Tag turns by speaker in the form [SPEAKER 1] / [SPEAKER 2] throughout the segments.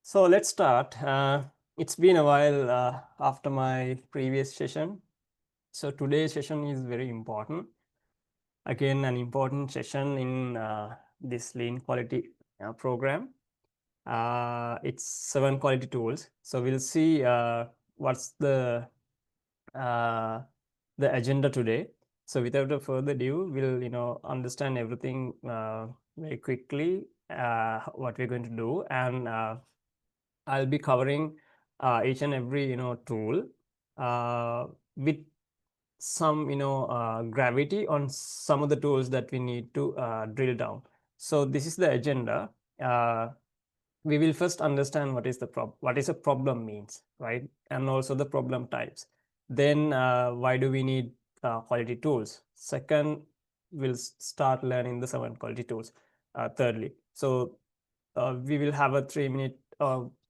[SPEAKER 1] So let's start. It's been a while after my previous session. So today's session is very important. Again, an important session in this lean quality program. It's 7 quality tools. So we'll see what's uh, the agenda today. So without a further ado, we'll understand everything very quickly, what we're going to do, and I'll be covering each and every tool with some gravity on some of the tools that we need to drill down. So this is the agenda. Uh, we will first understand what is a problem means, right? And also the problem types. Then why do we need quality tools? Second, we'll start learning the 7 quality tools. Thirdly, so we will have a 3 minute,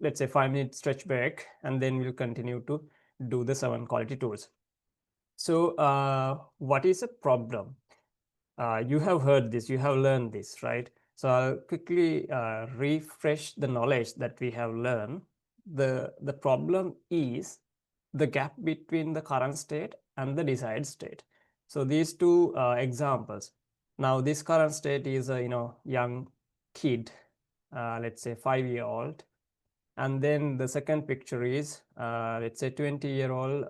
[SPEAKER 1] let's say 5 minute stretch break, and then we'll continue to do the 7 quality tools. So what is a problem? You have heard this, you have learned this, right? So I'll quickly refresh the knowledge that we have learned. The problem is the gap between the current state and the desired state. So these two examples. Now this current state is a young kid, let's say 5-year-old, and then the second picture is let's say 20-year-old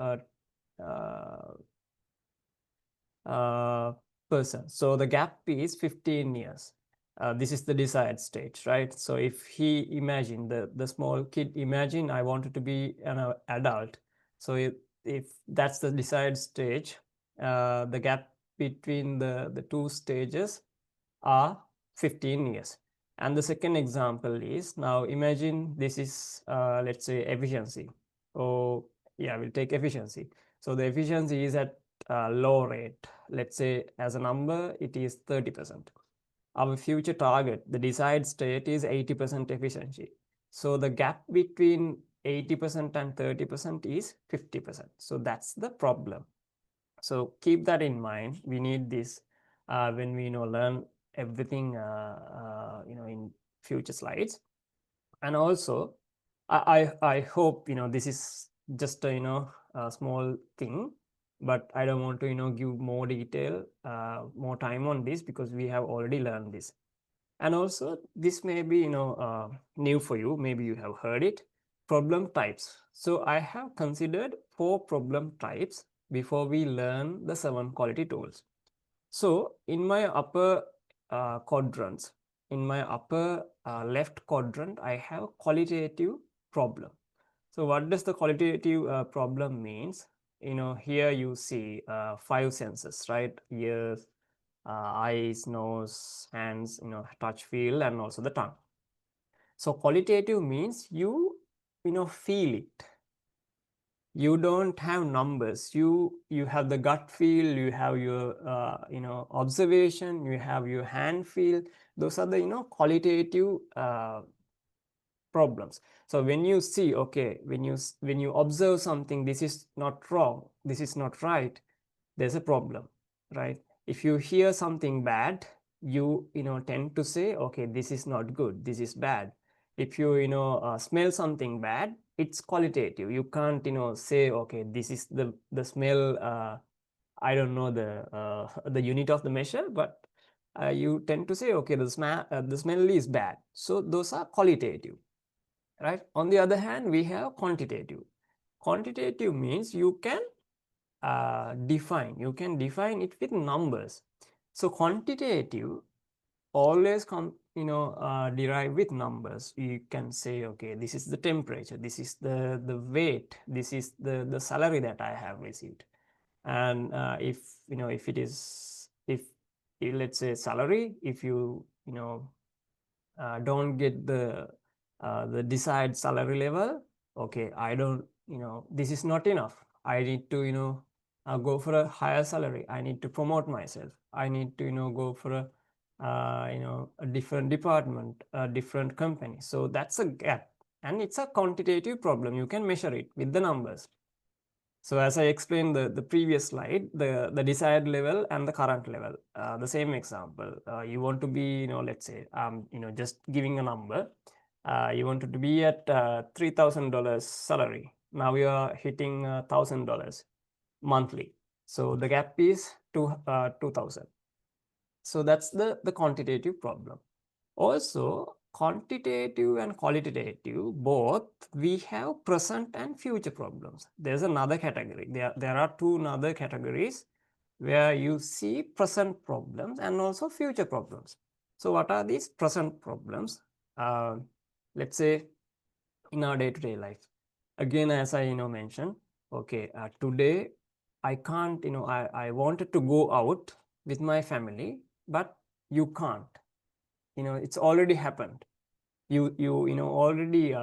[SPEAKER 1] person. So the gap is 15 years. This is the desired state, right? So if he imagine, the small kid imagine, I wanted to be an adult. So if that's the desired stage, the gap between the two stages are 15 years. And the second example is, now imagine this is let's say efficiency. Oh yeah, we'll take efficiency. So the efficiency is at low rate. Let's say as a number, it is 30%. Our future target, the desired state, is 80% efficiency. So the gap between 80% and 30% is 50%. So that's the problem. So keep that in mind. We need this when we learn everything in future slides. And also, I hope this is just a small thing, but I don't want to give more detail, more time on this, because we have already learned this. And also, this may be new for you. Maybe you have heard it. Problem types. So I have considered 4 problem types before we learn the 7 quality tools. So in my upper quadrants, in my upper left quadrant, I have qualitative problem. So what does the qualitative problem means? Here you see 5 senses, right? Ears, eyes, nose, hands, touch, feel, and also the tongue. So qualitative means you feel it. You don't have numbers. You have the gut feel. You have your observation. You have your hand feel. Those are the qualitative problems. So when you see, okay, when you observe something, this is not wrong, this is not right, there's a problem, right? If you hear something bad, you tend to say, okay, this is not good, this is bad. If you smell something bad, it's qualitative. You can't say, okay, this is the smell. I don't know the unit of the measure, but you tend to say, okay, the smell is bad. So those are qualitative, right? On the other hand, we have quantitative. Quantitative means you can define it with numbers. So quantitative always derive with numbers. You can say, okay, this is the temperature, this is the weight, this is the salary that I have received. And if it is, if let's say salary, if you don't get the desired salary level, okay, I don't, this is not enough, I need to go for a higher salary, I need to promote myself, I need to go for a different department, a different company. So that's a gap, and it's a quantitative problem. You can measure it with the numbers. So as I explained the previous slide, the desired level and the current level, the same example, you want to be, let's say, just giving a number. You wanted to be at $3,000 salary. Now you are hitting $1,000 monthly. So the gap is 2,000. So that's the quantitative problem. Also, quantitative and qualitative, both we have present and future problems. There's another category. There are two other categories where you see present problems and also future problems. So what are these present problems? Let's say in our day-to-day life. Again, as I mentioned, okay, today I can't, I wanted to go out with my family, but you can't. It's already happened. You already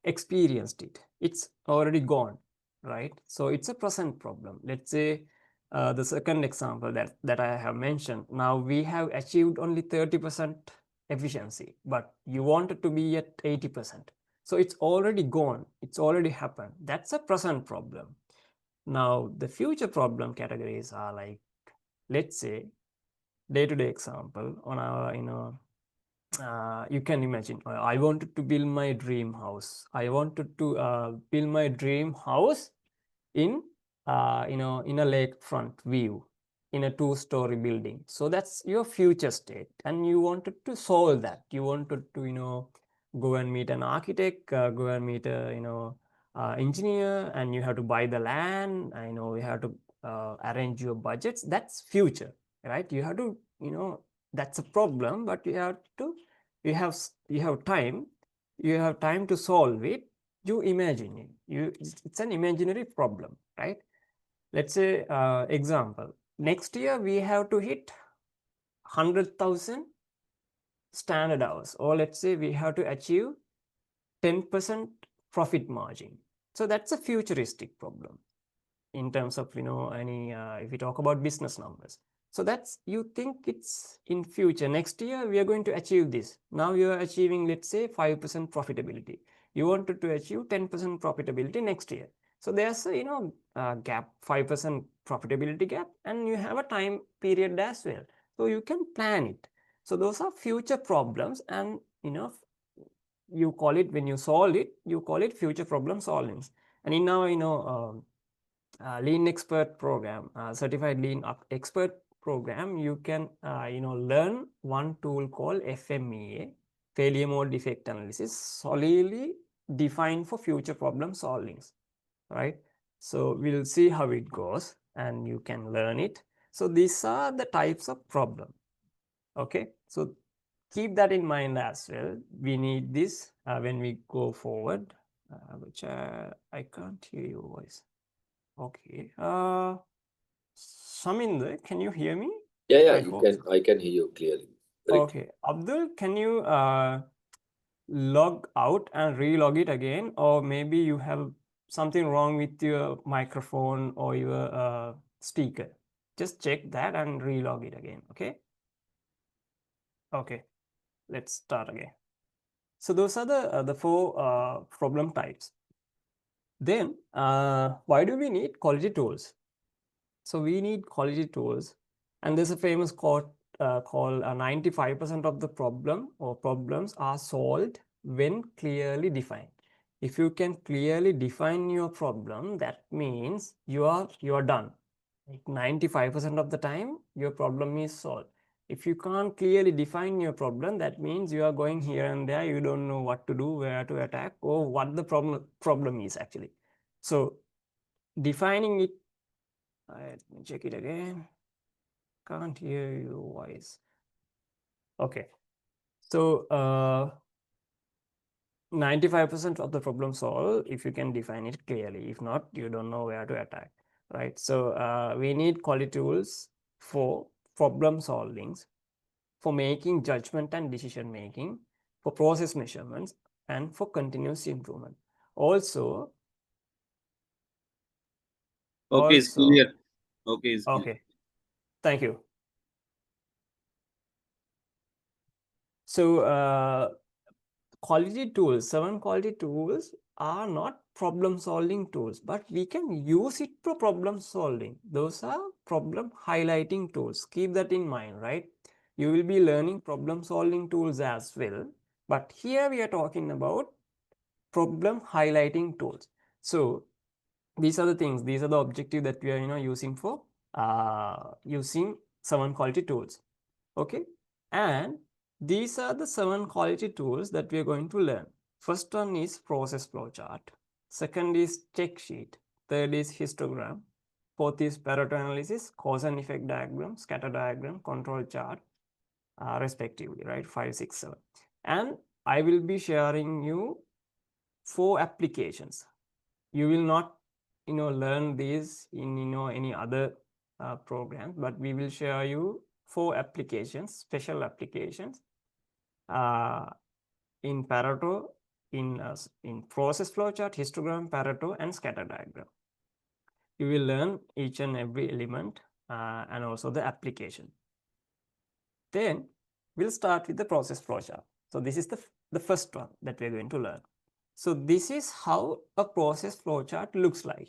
[SPEAKER 1] experienced it. It's already gone, right? So it's a present problem. Let's say the second example that I have mentioned. Now we have achieved only 30% efficiency, but you wanted to be at 80%. So it's already gone. It's already happened. That's a present problem. Now the future problem categories are like, let's say, day-to-day example on our you can imagine, I wanted to build my dream house. I wanted to build my dream house in in a lakefront view, in a two-story building. So that's your future state, and you wanted to solve that. You wanted to go and meet an architect, go and meet a engineer, and you have to buy the land. You have to arrange your budgets. That's future, right? You have to that's a problem, but you have time. You have time to solve it. You imagine it. It's an imaginary problem, right? Let's say example, next year we have to hit 100,000 standard hours, or let's say we have to achieve 10% profit margin. So that's a futuristic problem in terms of any if we talk about business numbers. So that's, you think it's in future, next year we are going to achieve this. Now you are achieving, let's say, 5% profitability. You wanted to achieve 10% profitability next year. So there's a gap, 5% profitability gap, and you have a time period as well. So you can plan it. So those are future problems, and you call it, when you solve it, you call it future problem solvings. And in our lean expert program, certified lean expert program, you can learn one tool called FMEA, failure mode defect analysis, solely defined for future problem solvings, right? So we'll see how it goes, and you can learn it. So these are the types of problem. Okay, so keep that in mind as well. We need this when we go forward. Which I can't hear your voice. Okay. Saminder, can you hear me?
[SPEAKER 2] Yeah,
[SPEAKER 1] I
[SPEAKER 2] you
[SPEAKER 1] hope
[SPEAKER 2] can.
[SPEAKER 1] so.
[SPEAKER 2] I can hear you clearly. Very clear.
[SPEAKER 1] Okay. Abdul, can you log out and re-log it again? Or maybe you have something wrong with your microphone or your speaker. Just check that and re-log it again. Okay. Okay. Let's start again. So those are the four problem types. Then why do we need quality tools? So we need quality tools, and there's a famous quote called 95% of the problem or problems are solved when clearly defined. If you can clearly define your problem, that means you are done. Like 95% of the time, your problem is solved. If you can't clearly define your problem, that means you are going here and there. You don't know what to do, where to attack, or what the problem is actually. So defining it. Let me check it again. Can't hear your voice. Okay. So 95% of the problem solved if you can define it clearly. If not, you don't know where to attack, right? So we need quality tools for problem solvings, for making judgment and decision making, for process measurements, and for continuous improvement. Also,
[SPEAKER 3] Okay, it's clear. Okay, it's clear.
[SPEAKER 1] okay, thank you. So quality tools, 7 quality tools are not problem solving tools, but we can use it for problem solving. Those are problem highlighting tools. Keep that in mind, right? You will be learning problem solving tools as well. But here we are talking about problem highlighting tools. So these are the things, these are the objective that we are using for using 7 quality tools. Okay, and these are the 7 quality tools that we are going to learn. First one is process flowchart, second is check sheet, third is histogram, fourth is Pareto analysis, cause and effect diagram, scatter diagram, control chart, respectively, right? 5, 6, 7. And I will be sharing you 4 applications. You will not learn these in any other program, but we will share you 4 applications, special applications in Pareto, in process flowchart, histogram, Pareto, and scatter diagram. You will learn each and every element and also the application. Then we'll start with the process flowchart. So this is the first one that we're going to learn. So this is how a process flowchart looks like.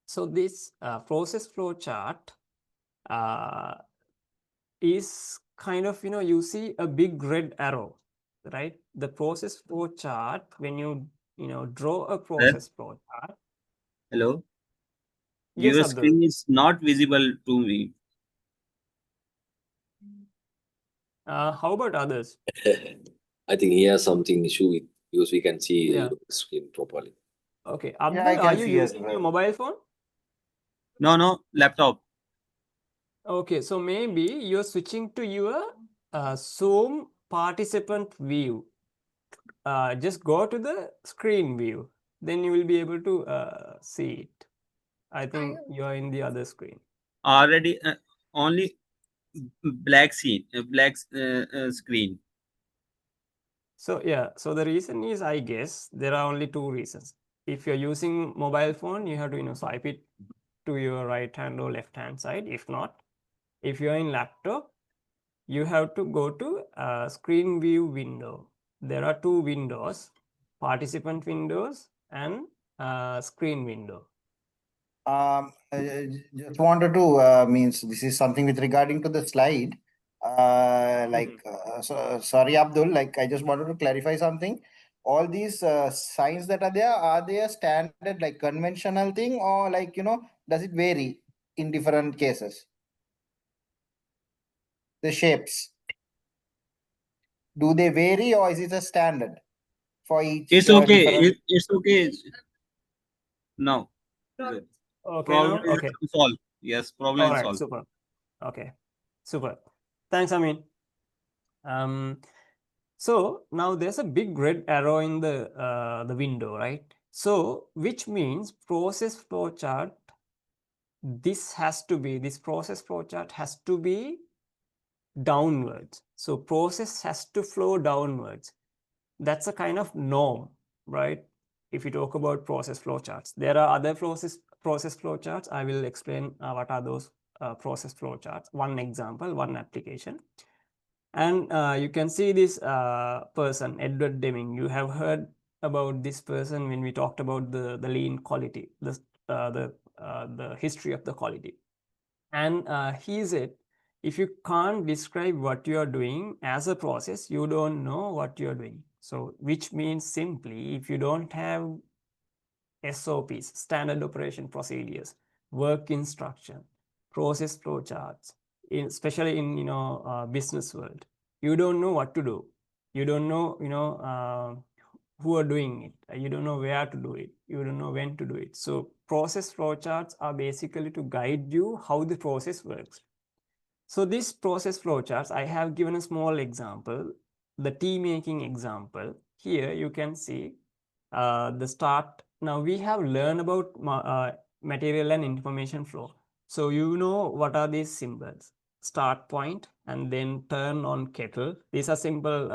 [SPEAKER 1] So this process flowchart is kind of, you see a big red arrow, right? The process flowchart, when you draw a process flowchart.
[SPEAKER 3] Hello.
[SPEAKER 1] Yes,
[SPEAKER 3] Your
[SPEAKER 1] Abdul.
[SPEAKER 3] screen is not visible to me.
[SPEAKER 1] How about others?
[SPEAKER 2] I think he has something issue with because we can see
[SPEAKER 1] Yeah.
[SPEAKER 2] the screen properly.
[SPEAKER 1] Okay, Abdul, are you using your mobile phone?
[SPEAKER 3] No, laptop.
[SPEAKER 1] Okay, so maybe you're switching to your Zoom participant view. Just go to the screen view, then you will be able to see it. I think you're in the other screen.
[SPEAKER 3] Already only black screen, screen.
[SPEAKER 1] So yeah, so the reason is, I guess there are only 2 reasons. If you're using mobile phone, you have to swipe it to your right hand or left hand side. If not, if you're in laptop, you have to go to screen view window. There are 2 windows, participant windows and screen window.
[SPEAKER 4] I just wanted to means this is something with regarding to the slide. Sorry, Abdul. Like, I just wanted to clarify something. All these signs that are they a standard, like conventional thing, or like does it vary in different cases? The shapes, do they vary, or is it a standard for each?
[SPEAKER 3] It's okay.
[SPEAKER 4] Different...
[SPEAKER 3] It's okay. No.
[SPEAKER 1] Okay,
[SPEAKER 3] Problem
[SPEAKER 1] now?
[SPEAKER 3] is
[SPEAKER 1] Okay.
[SPEAKER 3] solved. Yes, problem
[SPEAKER 1] All
[SPEAKER 3] is
[SPEAKER 1] right,
[SPEAKER 3] solved.
[SPEAKER 1] super. Okay, super. Thanks, Amin. So now there's a big red arrow in the window, right? So which means process flowchart, this process flowchart has to be downwards. So process has to flow downwards. That's a kind of norm, right? If you talk about process flowcharts, there are other process flowcharts. I will explain what are those process flowcharts. One example, one application. And you can see this person, Edward Deming. You have heard about this person when we talked about the lean quality, the history of the quality. And he said, if you can't describe what you are doing as a process, you don't know what you are doing. So which means simply, if you don't have SOPs, standard operation procedures, work instruction, process flow charts, especially in business world, you don't know what to do. You don't know who are doing it. You don't know where to do it. You don't know when to do it. So process flow charts are basically to guide you how the process works. So this process flowcharts, I have given a small example, the tea making example. Here you can see the start. Now we have learned about material and information flow. So you know what are these symbols? Start point and then turn on kettle. These are simple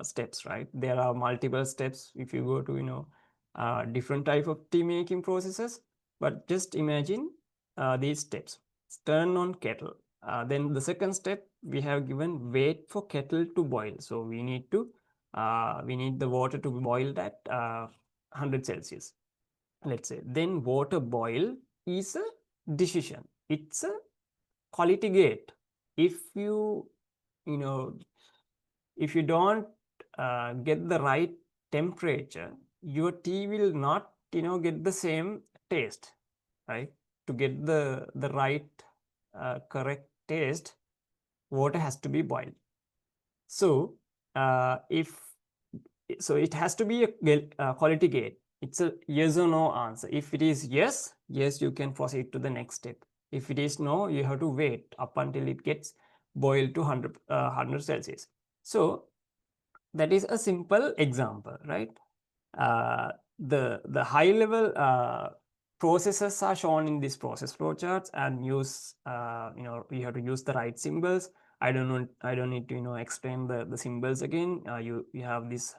[SPEAKER 1] steps, right? There are multiple steps if you go to different type of tea making processes. But just imagine these steps. Turn on kettle. Then the second step, we have given wait for kettle to boil. So we need the water to boil at 100 Celsius, let's say. Then water boil is a decision. It's a quality gate. If you don't get the right temperature, your tea will not, get the same taste, right? To get the right correct taste, water has to be boiled. So so it has to be a quality gate. It's a yes or no answer. If it is yes, you can proceed to the next step. If it is no, you have to wait up until it gets boiled to 100 Celsius. So that is a simple example, right? The high level processes are shown in this process flow charts, and use we have to use the right symbols. I don't need to explain the symbols again. You have this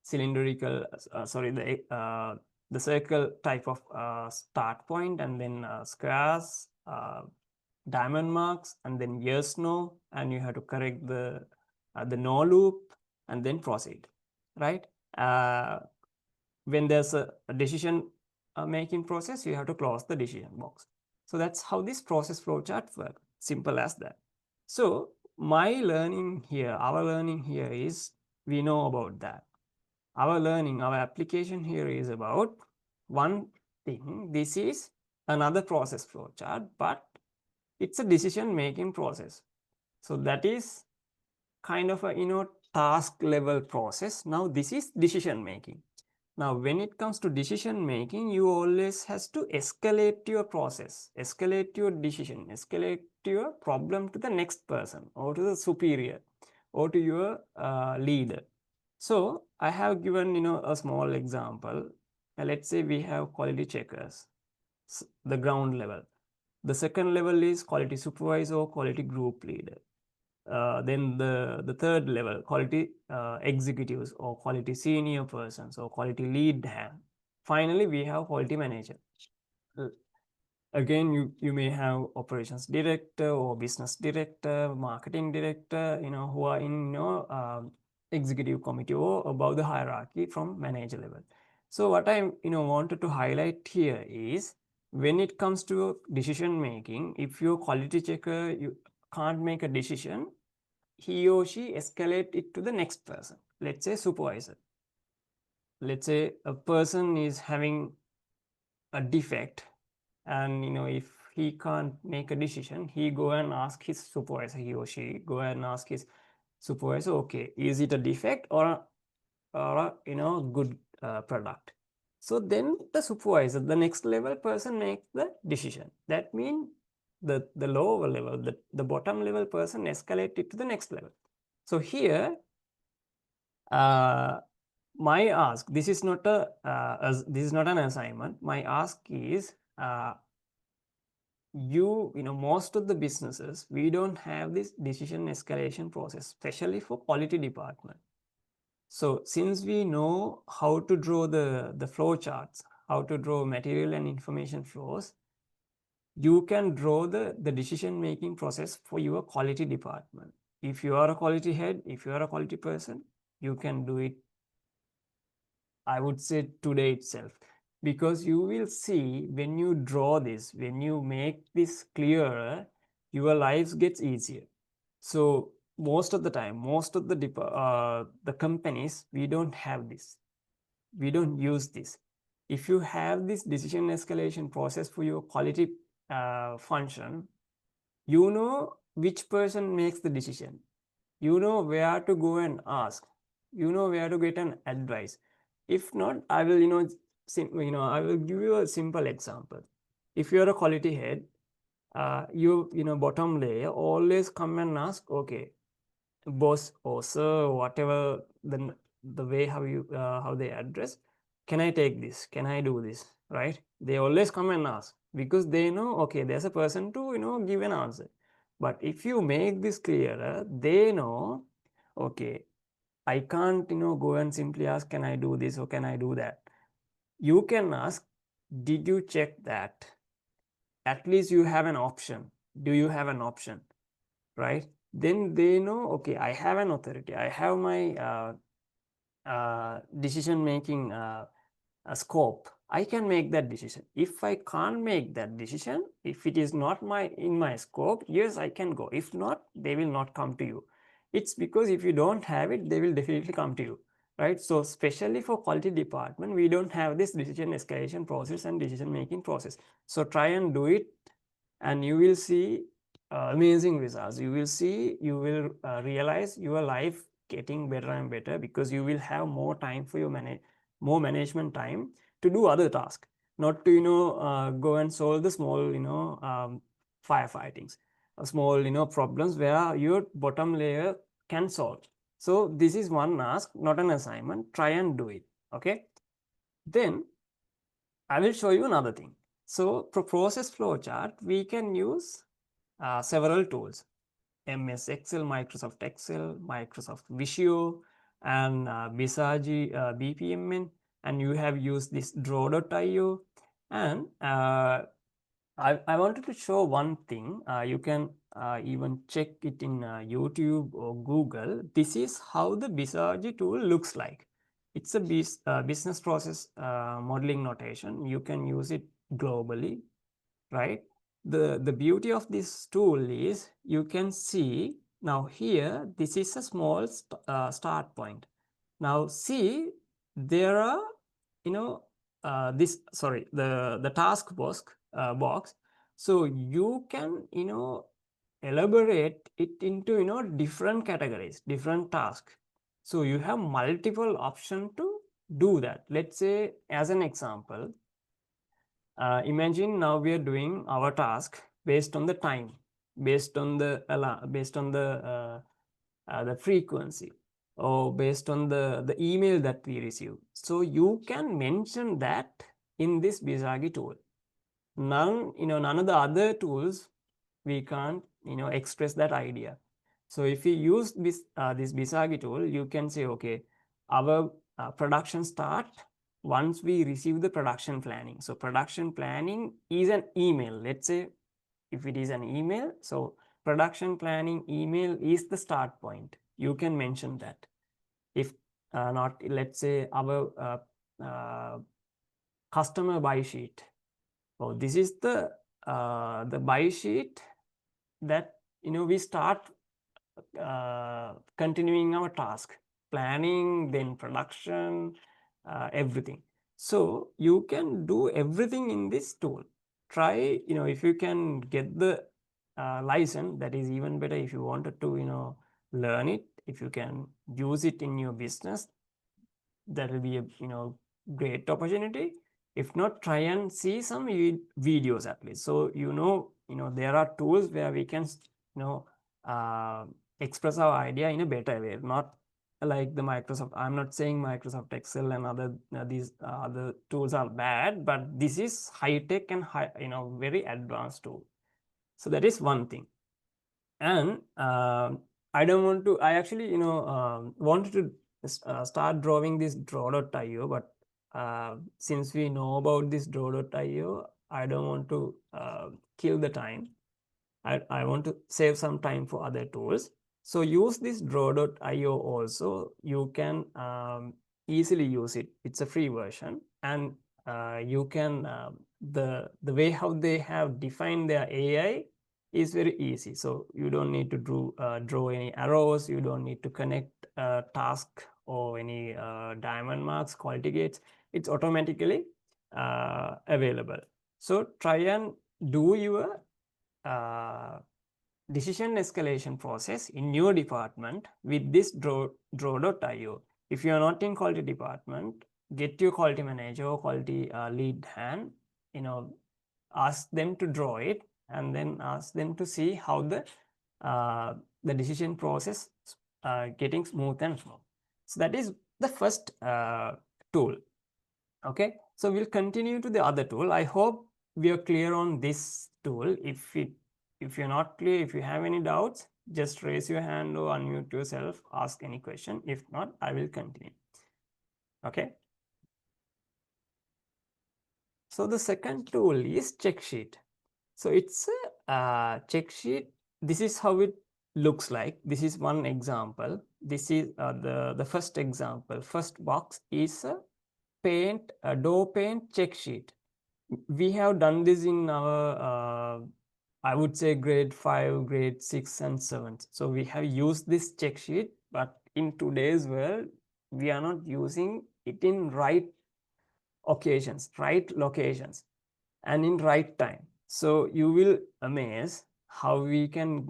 [SPEAKER 1] cylindrical the circle type of start point, and then squares, diamond marks, and then yes no, and you have to correct the no loop and then proceed, right? When there's a decision making process, you have to close the decision box. So that's how this process flow chart works. Simple as that. So our learning here is, we know about that. Our application here is about one thing. This is another process flow chart, but it's a decision making process. So that is kind of a task level process. Now this is decision making. Now, when it comes to decision making, you always has to escalate your process, escalate your decision, escalate your problem to the next person, or to the superior, or to your leader. So I have given a small example. Let's say we have quality checkers, the ground level. The second level is quality supervisor or quality group leader. Then the third level, quality executives or quality senior persons or quality lead hand. Finally, we have quality manager. Again, you may have operations director or business director, marketing director, who are in executive committee or above the hierarchy from manager level. So what I wanted to highlight here is, when it comes to decision making, if your quality checker you can't make a decision, he or she escalate it to the next person. Let's say supervisor. Let's say a person is having a defect, and if he can't make a decision, he go and ask his supervisor. He or she go and ask his supervisor, okay, is it a defect or a good product? So then the supervisor, the next level person, makes the decision. That means the lower level, the bottom level person escalate it to the next level. So here, my ask, this is not an assignment. My ask is, most of the businesses, we don't have this decision escalation process, especially for quality department. So since we know how to draw the flow charts, how to draw material and information flows, you can draw the decision making process for your quality department. If you are a quality head, if you are a quality person, you can do it, I would say, today itself. Because you will see, when you draw this, when you make this clearer, your lives gets easier. So most of the time, most of the companies, we don't have this. We don't use this. If you have this decision escalation process for your quality function, you know which person makes the decision. You know where to go and ask. You know where to get an advice. If not, I will, I will give you a simple example. If you're a quality head, bottom layer always come and ask, okay, boss or sir, whatever the way how they address, can I take this? Can I do this? Right? They always come and ask, because they know, okay, there's a person to give an answer. But if you make this clearer, they know, okay, I can't go and simply ask, can I do this or can I do that? You can ask, did you check that? At least you have an option. Do you have an option? Right? Then they know, okay, I have an authority. I have my decision making scope. I can make that decision. If I can't make that decision, if it is not in my scope, yes, I can go. If not, they will not come to you. It's because if you don't have it, they will definitely come to you, right? So especially for quality department, we don't have this decision escalation process and decision making process. So try and do it, and you will see amazing results. You will see, you will realize your life getting better and better, because you will have more time for your more management time to do other tasks, not to go and solve the small firefightings, small problems where your bottom layer can solve. So this is one ask, not an assignment. Try and do it. Okay, then I will show you another thing. So for process flowchart, we can use several tools: MS Excel, Microsoft Excel, Microsoft Visio, and Visage BPMN. And you have used this draw.io. And I wanted to show one thing. You can even check it in YouTube or Google. This is how the Visage tool looks like. It's a business process modeling notation. You can use it globally, right? The beauty of this tool is you can see now here, this is a small start point. Now see, there are, the task box. So you can, elaborate it into, different categories, different tasks. So you have multiple options to do that. Let's say, as an example, imagine now we are doing our task based on the time, based on the alarm, based on the frequency, or based on the email that we receive. So you can mention that in this Visage tool. None of the other tools, we can't express that idea. So if you use this Visage tool, you can say, okay, our production start once we receive the production planning. So production planning is an email. Let's say if it is an email, so production planning email is the start point. You can mention that. If not, let's say our customer buy sheet. So this is the buy sheet that we start continuing our task, planning, then production, everything. So you can do everything in this tool. Try, if you can get the license, that is even better. If you wanted to learn it, if you can use it in your business, that will be a great opportunity. If not, try and see some videos at least, so there are tools where we can express our idea in a better way, not like the Microsoft. I'm not saying Microsoft Excel and other these other tools are bad, but this is high tech and very advanced tool. So that is one thing. And I don't want to, I actually wanted to start drawing this draw.io, but since we know about this draw.io, I don't want to kill the time. I want to save some time for other tools. So use this draw.io also. You can easily use it. It's a free version, and you can the way how they have defined their AI is very easy. So you don't need to draw any arrows. You don't need to connect task or any diamond marks, quality gates. It's automatically available. So try and do your decision escalation process in your department with this draw.io. If you are not in quality department, get your quality manager or quality lead hand, ask them to draw it, and then ask them to see how the decision process getting smooth and smooth. So that is the first tool. Okay, so we'll continue to the other tool. I hope we are clear on this tool. If you're not clear, if you have any doubts, just raise your hand or unmute yourself, ask any question. If not, I will continue. Okay. So the second tool is check sheet. So it's a check sheet. This is how it looks like. This is one example. This is the first example. First box is a door paint check sheet. We have done this in our I would say grade 5, grade 6 and 7. So we have used this check sheet, but in today's world, we are not using it in right occasions, right locations, and in right time. So you will amaze how we can,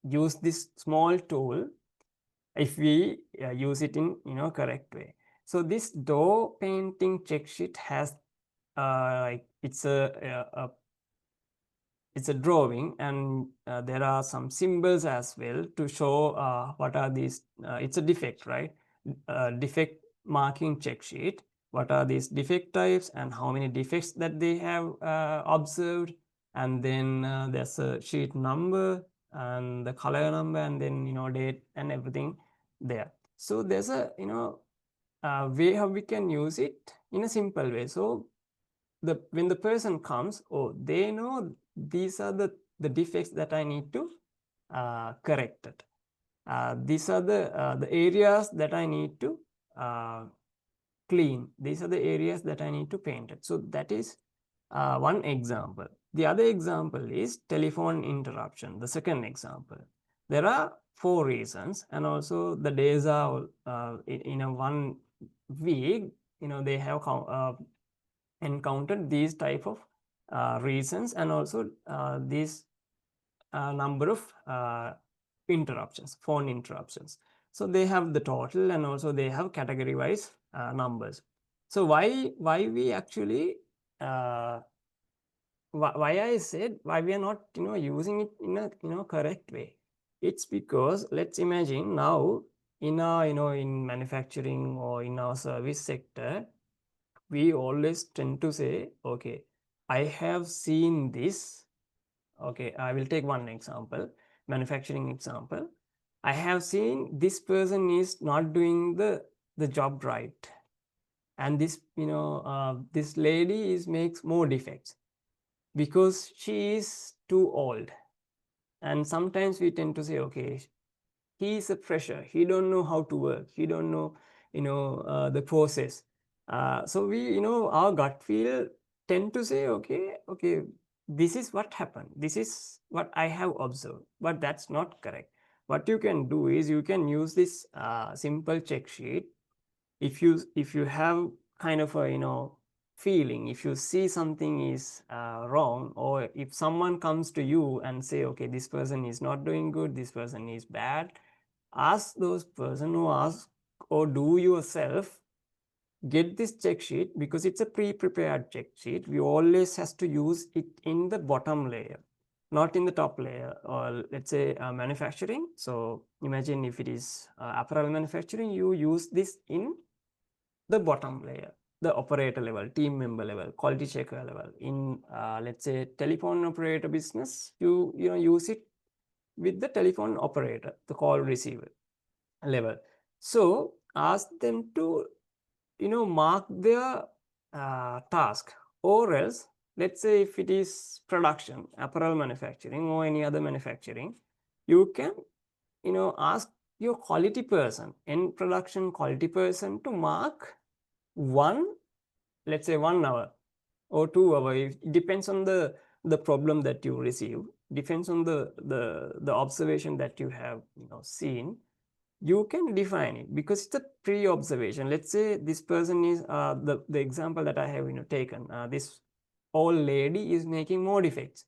[SPEAKER 1] use this small tool if we use it in, correct way. So this door painting check sheet has, it's a drawing, and there are some symbols as well to show what are these. It's a defect, right? Defect marking check sheet. What are these defect types and how many defects that they have observed, and then there's a sheet number and the color number, and then date and everything there. So there's a way how we can use it in a simple way. So when the person comes, they know these are the defects that I need to correct it. These are the areas that I need to clean. These are the areas that I need to paint it. So that is one example. The other example is telephone interruption, the second example. There are 4 reasons, and also the days are in a 1 week, they have encountered these type of reasons, and also these number of interruptions, phone interruptions. So they have the total, and also they have category wise numbers. So why we actually why I said why we are not using it in a correct way? It's because let's imagine now in our in manufacturing or in our service sector, we always tend to say, okay, I have seen this. Okay, I will take one example, manufacturing example. I have seen this person is not doing the job right, and this this lady makes more defects because she is too old. And sometimes we tend to say, okay, he is a fresher, he don't know how to work, he don't know the process. So we our gut feel tend to say, okay, this is what happened, this is what I have observed, but that's not correct. What you can do is you can use this simple check sheet. If you have kind of a feeling, if you see something is wrong, or if someone comes to you and say, okay, this person is not doing good, this person is bad, ask those person who ask, or do yourself get this check sheet, because it's a pre-prepared check sheet. We always has to use it in the bottom layer, not in the top layer. Or let's say manufacturing, so imagine if it is apparel manufacturing, you use this in the bottom layer, the operator level, team member level, quality checker level. In let's say telephone operator business, you use it with the telephone operator, the call receiver level. So ask them to mark their task, or else let's say if it is production, apparel manufacturing or any other manufacturing, you can ask your quality person, in production quality person, to mark let's say 1 hour or 2 hours. It depends on the problem that you receive, depends on the observation that you have seen. You can define it because it's a pre-observation. Let's say this person is the example that I have taken, this old lady is making more defects.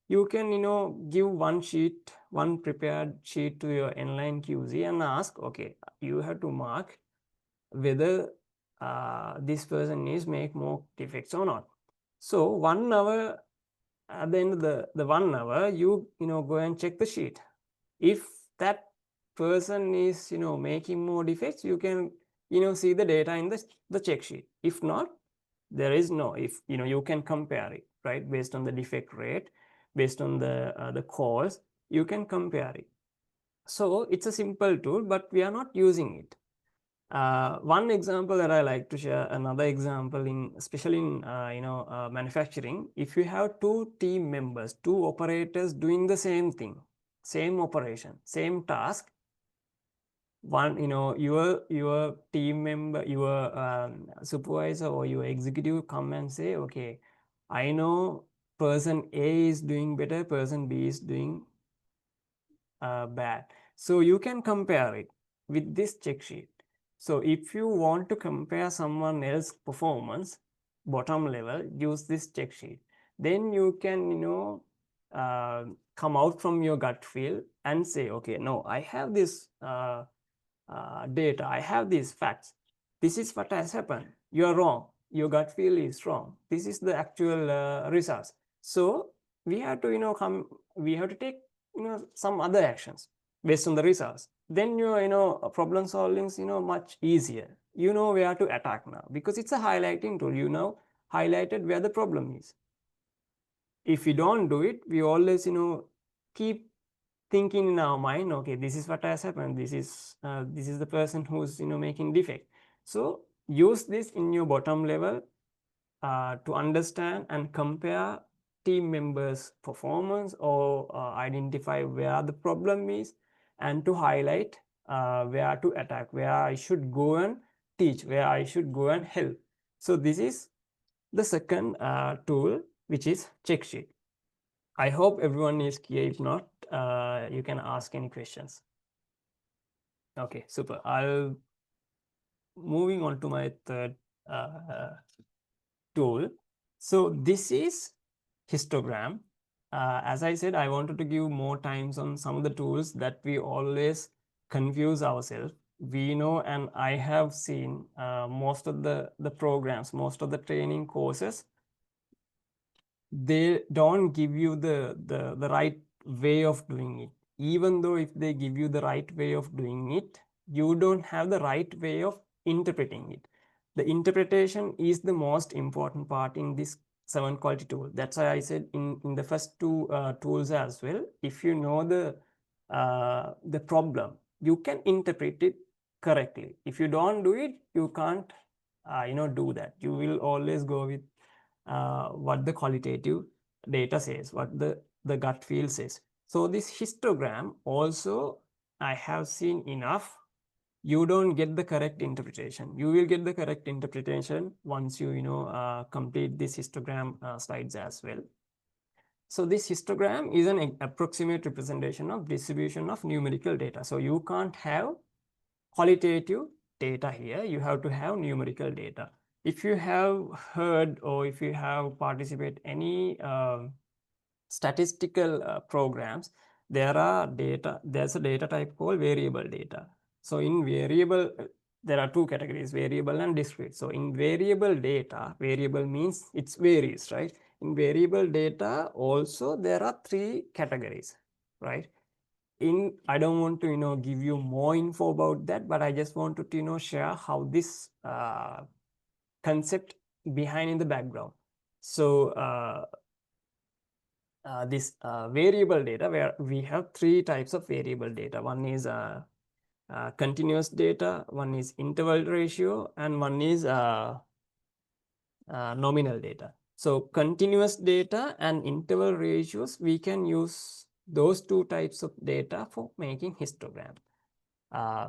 [SPEAKER 1] You can give one prepared sheet to your inline QC and ask, okay, you have to mark whether this person is make more defects or not. So 1 hour, at the end of the 1 hour, you go and check the sheet. If that person is making more defects, you can see the data in the check sheet. If not, there is no, if you can compare it, right, based on the defect rate, based on the calls, you can compare it. So it's a simple tool, but we are not using it. One example that I like to share, another example especially in manufacturing, if you have 2 team members, 2 operators doing the same thing, same operation, same task, one your team member, your supervisor or your executive come and say, okay, I know person A is doing better, person B is doing bad. So you can compare it with this check sheet. So if you want to compare someone else's performance, bottom level, use this check sheet. Then you can, come out from your gut feel and say, okay, no, I have this data, I have these facts. This is what has happened. You are wrong. Your gut feel is wrong. This is the actual results. So we have to, we have to take, some other actions based on the results. Then your, problem solving is, much easier. You know where to attack now because it's a highlighting tool. You know, highlighted where the problem is. If we don't do it, we always, keep thinking in our mind, okay, this is what has happened. This is the person who's, making defect. So use this in your bottom level to understand and compare team members' performance or identify where the problem is and to highlight where to attack, where I should go and teach, where I should go and help. So this is the second tool, which is check sheet. I hope everyone is clear. If not, you can ask any questions. Okay, super. I'll moving on to my third tool. So this is histogram. As I said, I wanted to give more times on some of the tools that we always confuse ourselves. We know, and I have seen most of the programs, most of the training courses, they don't give you the right way of doing it. Even though if they give you the right way of doing it, you don't have the right way of interpreting it. The interpretation is the most important part in this 7 quality tool. That's why I said in the first two tools as well, if you know the problem, you can interpret it correctly. If you don't do it, you can't do that. You will always go with what the qualitative data says, what the gut feel says. So this histogram also, I have seen enough. You don't get the correct interpretation. You will get the correct interpretation once you complete this histogram slides as well. So this histogram is an approximate representation of distribution of numerical data. So you can't have qualitative data here. You have to have numerical data. If you have heard or if you have participated any statistical programs, there's a data type called variable data. So in variable, there are two categories, variable and discrete. So in variable data, variable means it varies, right? In variable data also there are 3 categories, right? I don't want to give you more info about that, but I just wanted to share how this concept behind in the background. So this variable data, where we have 3 types of variable data. One is continuous data, one is interval ratio, and one is nominal data. So continuous data and interval ratios, we can use those 2 types of data for making histogram.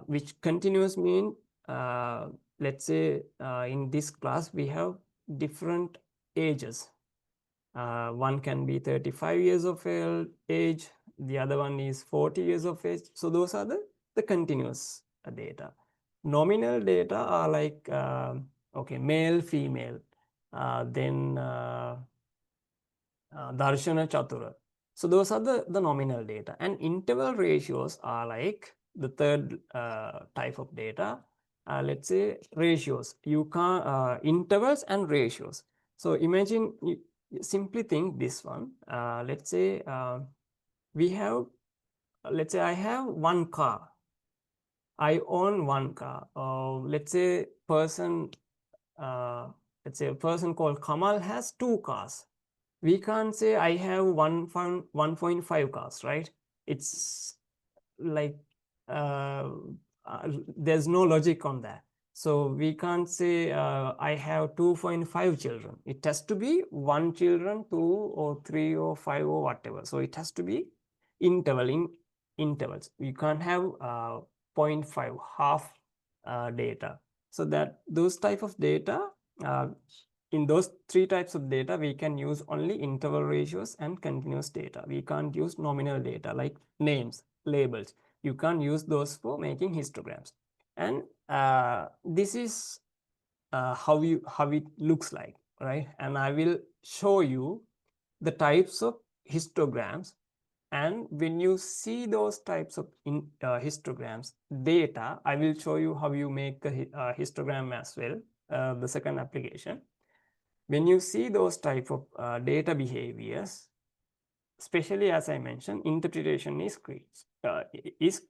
[SPEAKER 1] Which continuous mean, let's say in this class we have different ages. One can be 35 years of age, the other one is 40 years of age. So those are the continuous data. Nominal data are like, okay, male, female, then Darshana Chatura. So those are the nominal data. And interval ratios are like the third type of data. Let's say ratios. You can intervals and ratios. So imagine, you simply think this one. Let's say we have, let's say I have one car. I own one car. Let's say let's say a person called Kamal has 2 cars. We can't say I have 1.5 cars, right? It's like there's no logic on that. So we can't say I have 2.5 children. It has to be 1 children, 2 or 3 or 5 or whatever. So it has to be intervals. You can't have 0.5 half data. So that those type of data in those three types of data, we can use only interval ratios and continuous data. We can't use nominal data like names, labels. You can't use those for making histograms. And this is how it looks like, right? And I will show you the types of histograms. And when you see those types of histograms data, I will show you how you make a histogram as well, the second application. When you see those type of data behaviors, especially as I mentioned, interpretation is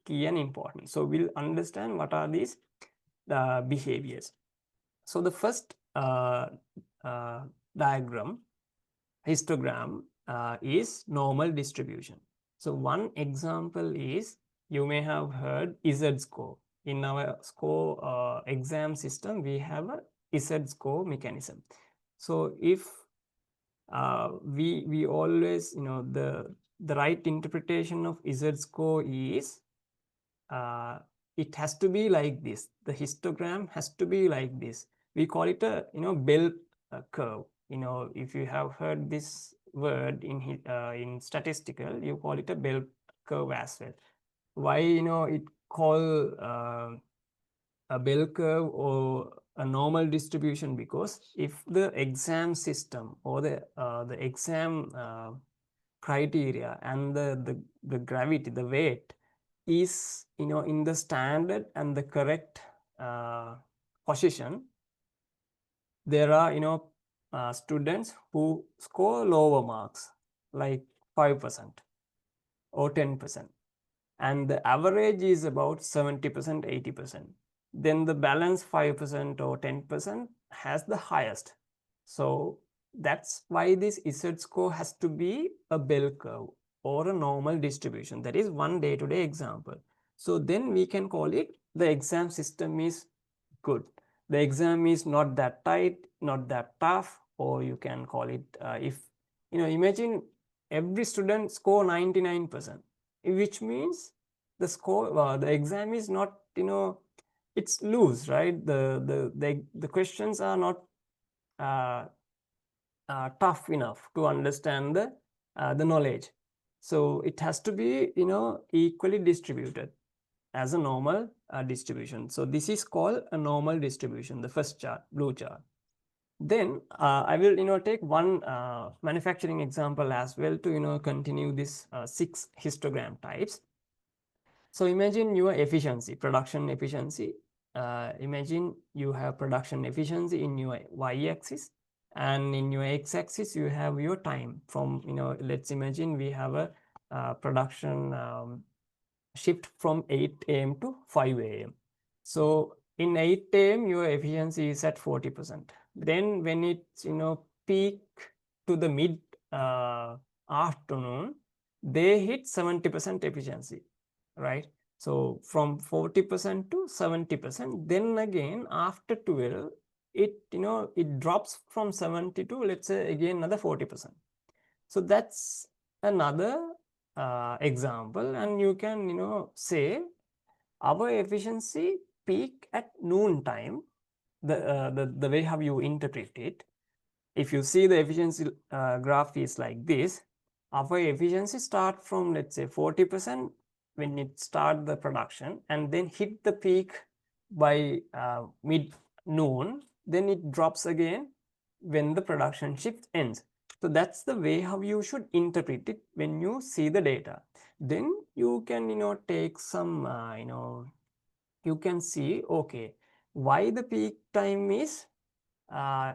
[SPEAKER 1] key and important. So we'll understand what are these behaviors. So the first diagram, histogram, is normal distribution. So one example is, you may have heard Z-score. In our score exam system, we have a Z-score mechanism. So if we always, the right interpretation of Z-score is, it has to be like this. The histogram has to be like this. We call it a bell curve. If you have heard this word in statistical, you call it a bell curve as well. Why it called a bell curve or a normal distribution? Because if the exam system or the exam criteria and the gravity, the weight is in the standard and the correct position, there are students who score lower marks like 5% or 10%, and the average is about 70%, 80%. Then the balance 5% or 10% has the highest. So that's why this Z-score has to be a bell curve or a normal distribution. That is one day-to-day example. So then we can call it the exam system is good. The exam is not that tight, not that tough, or you can call it, if, imagine every student score 99%, which means the score, the exam is not, it's loose, right? The questions are not tough enough to understand the knowledge. So it has to be, equally distributed as a normal distribution. So this is called a normal distribution, the first chart, blue chart. Then I will, take one manufacturing example as well to, continue this 6 histogram types. So imagine your efficiency, production efficiency. Imagine you have production efficiency in your y-axis, and in your x-axis you have your time from, let's imagine we have a production shift from 8 a.m. to 5 a.m. So in 8 a.m. your efficiency is at 40%. Then when it's, peak to the mid afternoon, they hit 70% efficiency, right? So from 40% to 70%, then again after 12, it, it drops from 70 to, let's say, again another 40%. So that's another example, and you can, say our efficiency peak at noon time. The way how you interpret it, if you see the efficiency graph is like this, our efficiency start from, let's say, 40% when it start the production, and then hit the peak by mid noon, then it drops again when the production shift ends. So that's the way how you should interpret it when you see the data. Then you can, take some, you can see, okay, why the peak time is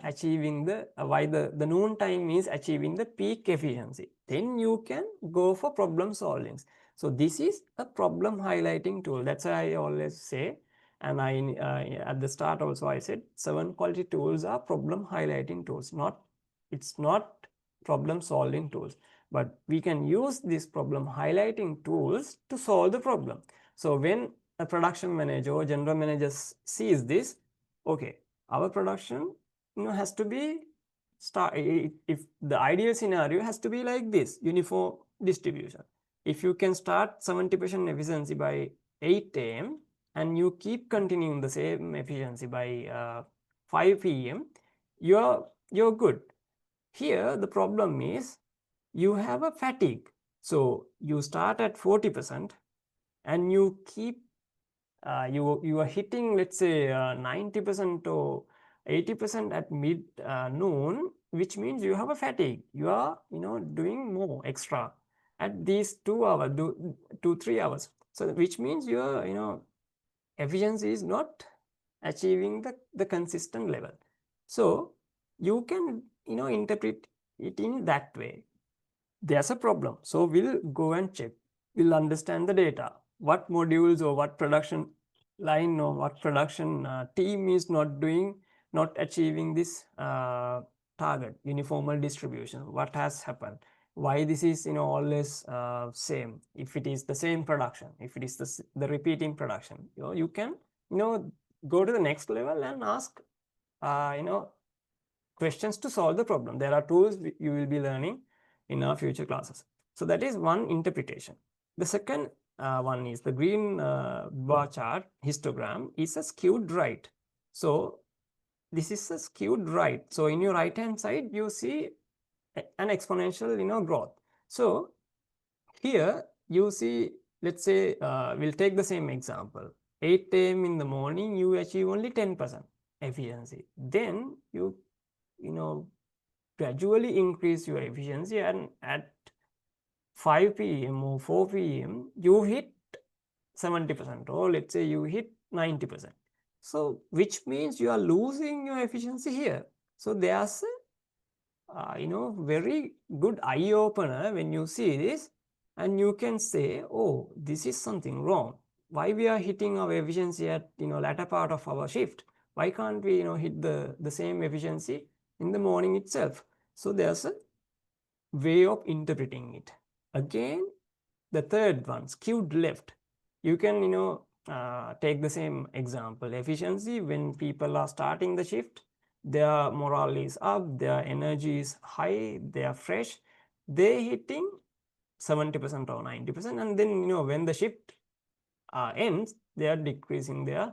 [SPEAKER 1] achieving why the noon time is achieving the peak efficiency. Then you can go for problem solvings. So this is a problem highlighting tool. That's why I always say, and I at the start also I said 7 quality tools are problem highlighting tools. It's not problem solving tools, but we can use these problem highlighting tools to solve the problem. So when a production manager or general manager sees this, okay, our production, has to be if the ideal scenario has to be like this, uniform distribution. If you can start 70% efficiency by 8 a.m. and you keep continuing the same efficiency by 5 p.m., your you're good. Here, the problem is you have a fatigue. So you start at 40% and you keep, you are hitting, let's say 90% or 80% at mid noon, which means you have a fatigue. You are, doing more extra at these 2 hours, 2-3 hours. So which means your, efficiency is not achieving the consistent level. So you can, interpret it in that way. There's a problem. So we'll go and check. We'll understand the data. What modules or what production line or what production team is not doing, not achieving this target, uniform distribution. What has happened? Why this is, always same? If it is the same production, if it is the repeating production, you can, go to the next level and ask, questions to solve the problem. There are tools you will be learning in our future classes. So that is one interpretation. The second one is the green bar chart histogram is a skewed right. So this is a skewed right. So in your right hand side, you see an exponential, growth. So here you see, let's say we'll take the same example. 8 a.m. in the morning, you achieve only 10% efficiency. Then you gradually increase your efficiency, and at 5 p.m. or 4 p.m. you hit 70%, or let's say you hit 90%. So which means you are losing your efficiency here. So there's a very good eye opener when you see this, and you can say, oh, this is something wrong. Why we are hitting our efficiency at latter part of our shift? Why can't we hit the same efficiency in the morning itself? So there's a way of interpreting it. Again, the third one, skewed left. You can take the same example. Efficiency, when people are starting the shift, their morale is up, their energy is high, they are fresh, they hitting 70% or 90%, and then when the shift ends, they are decreasing their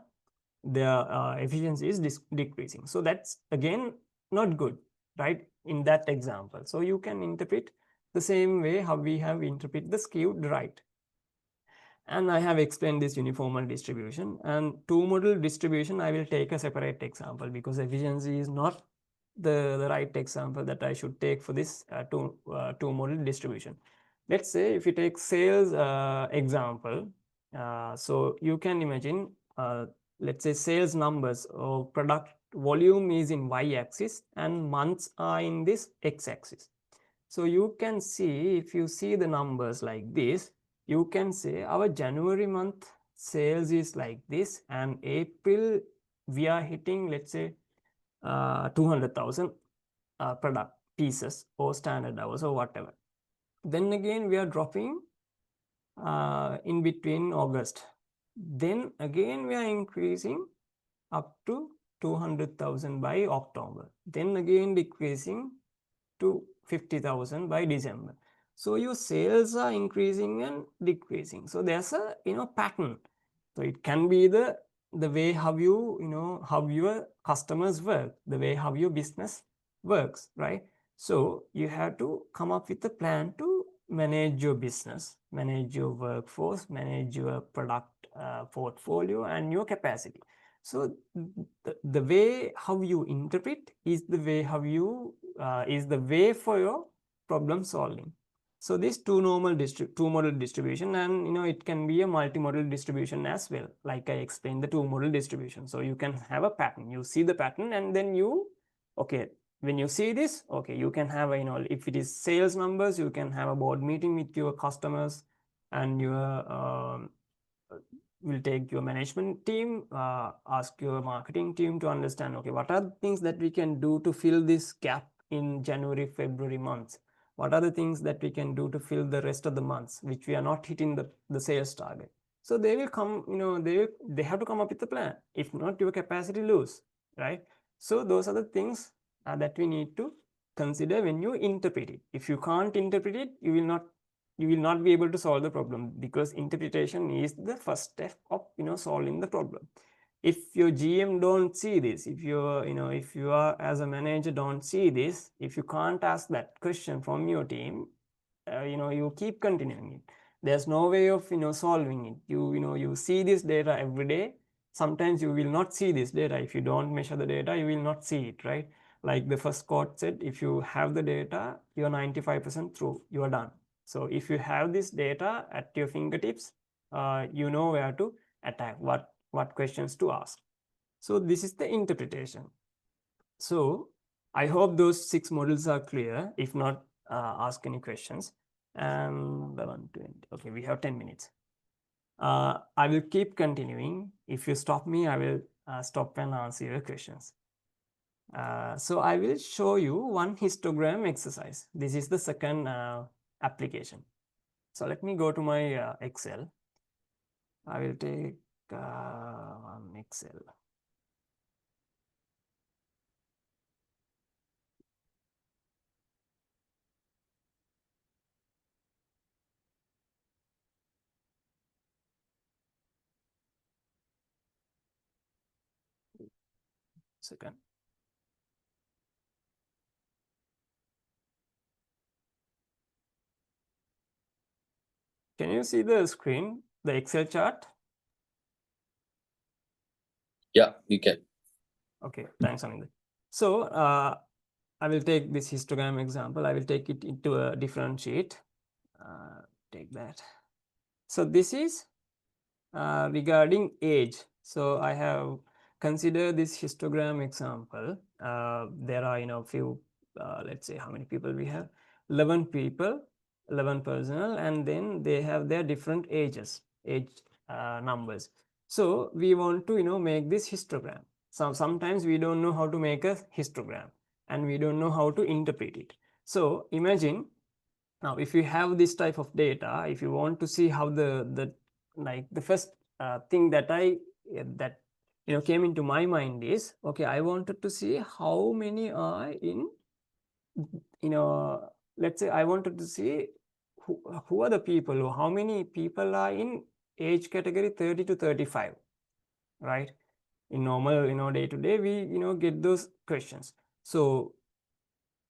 [SPEAKER 1] efficiency is decreasing. So that's again not good, right, in that example. So you can interpret the same way how we have interpreted the skewed right. And I have explained this uniform distribution, and two model distribution I will take a separate example, because efficiency is not the right example that I should take for this two model distribution. Let's say if you take sales example, so you can imagine, let's say sales numbers or product volume is in y-axis and months are in this x-axis. So you can see, if you see the numbers like this, you can say our January month sales is like this, and April we are hitting, let's say 200,000 product pieces or standard hours or whatever. Then again we are dropping in between August. Then again we are increasing up to 200,000 by October. Then again decreasing to 50,000 by December. So your sales are increasing and decreasing. So there's a pattern. So it can be the way how you how your customers work, the way how your business works, right? So you have to come up with a plan to manage your business, manage your workforce, manage your product portfolio and your capacity. So the way how you interpret is the way how you is the way for your problem solving. So this two model distribution, and it can be a multimodal distribution as well. Like I explained the two model distribution. So you can have a pattern. You see the pattern, and then you, okay, when you see this, okay, you can have a, if it is sales numbers, you can have a board meeting with your customers, and your will take your management team, ask your marketing team to understand, okay, what are the things that we can do to fill this gap in January, February months? What are the things that we can do to fill the rest of the months, which we are not hitting the sales target? So they will come, they have to come up with a plan. If not, your capacity lose, right? So those are the things that we need to consider when you interpret it. If you can't interpret it, you will not be able to solve the problem, because interpretation is the first step of solving the problem. if your GM don't see this, if you're, if you are as a manager don't see this, if you can't ask that question from your team, you keep continuing it. There's no way of, solving it. You see this data every day. Sometimes you will not see this data. If you don't measure the data, you will not see it, right? Like the first quote said, if you have the data, you're 95% through, you are done. So if you have this data at your fingertips, you know where to attack, what questions to ask. So this is the interpretation. So I hope those 6 models are clear. If not, ask any questions. And 120. Okay, we have 10 minutes. I will keep continuing. If you stop me, I will stop and answer your questions. So I will show you one histogram exercise. This is the second application. So let me go to my Excel. I will take one Excel. Second. Can you see the screen, the Excel chart?
[SPEAKER 2] Yeah, you can.
[SPEAKER 1] Okay, thanks, Anand. So I will take this histogram example. I will take it into a different sheet. Take that. So this is regarding age. So I have considered this histogram example. There are, few, let's say how many people we have, 11 people, 11 personnel, and then they have their different ages, age numbers. So we want to, make this histogram. Sometimes we don't know how to make a histogram and we don't know how to interpret it. So imagine now, if you have this type of data, if you want to see how the first thing that came into my mind is, okay, I wanted to see how many are in, let's say I wanted to see who are the people, how many people are in age category 30 to 35, right? In normal, day to day, we, get those questions. So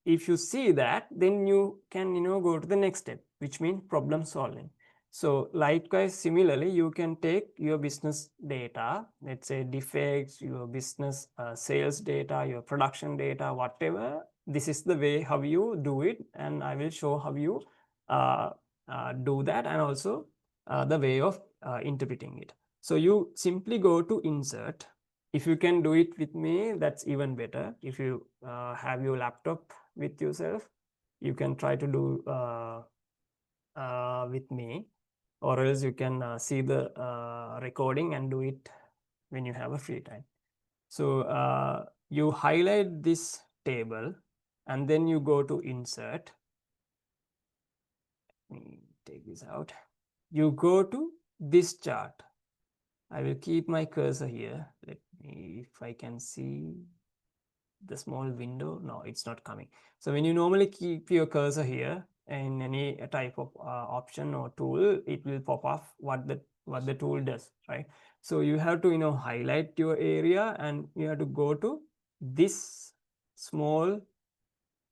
[SPEAKER 1] if you see that, then you can, go to the next step, which means problem solving. So likewise, similarly, you can take your business data, let's say defects, your business sales data, your production data, whatever. This is the way how you do it, and I will show how you do that, and also the way of interpreting it. So you simply go to insert. If you can do it with me, that's even better. If you have your laptop with yourself, you can try to do with me, or else you can see the recording and do it when you have a free time. So you highlight this table and then you go to insert. Let me take this out. You go to this chart. I will keep my cursor here. Let me, if I can see the small window. No, it's not coming. So when you normally keep your cursor here in any type of option or tool, it will pop off what the tool does, right? So you have to, highlight your area and you have to go to this small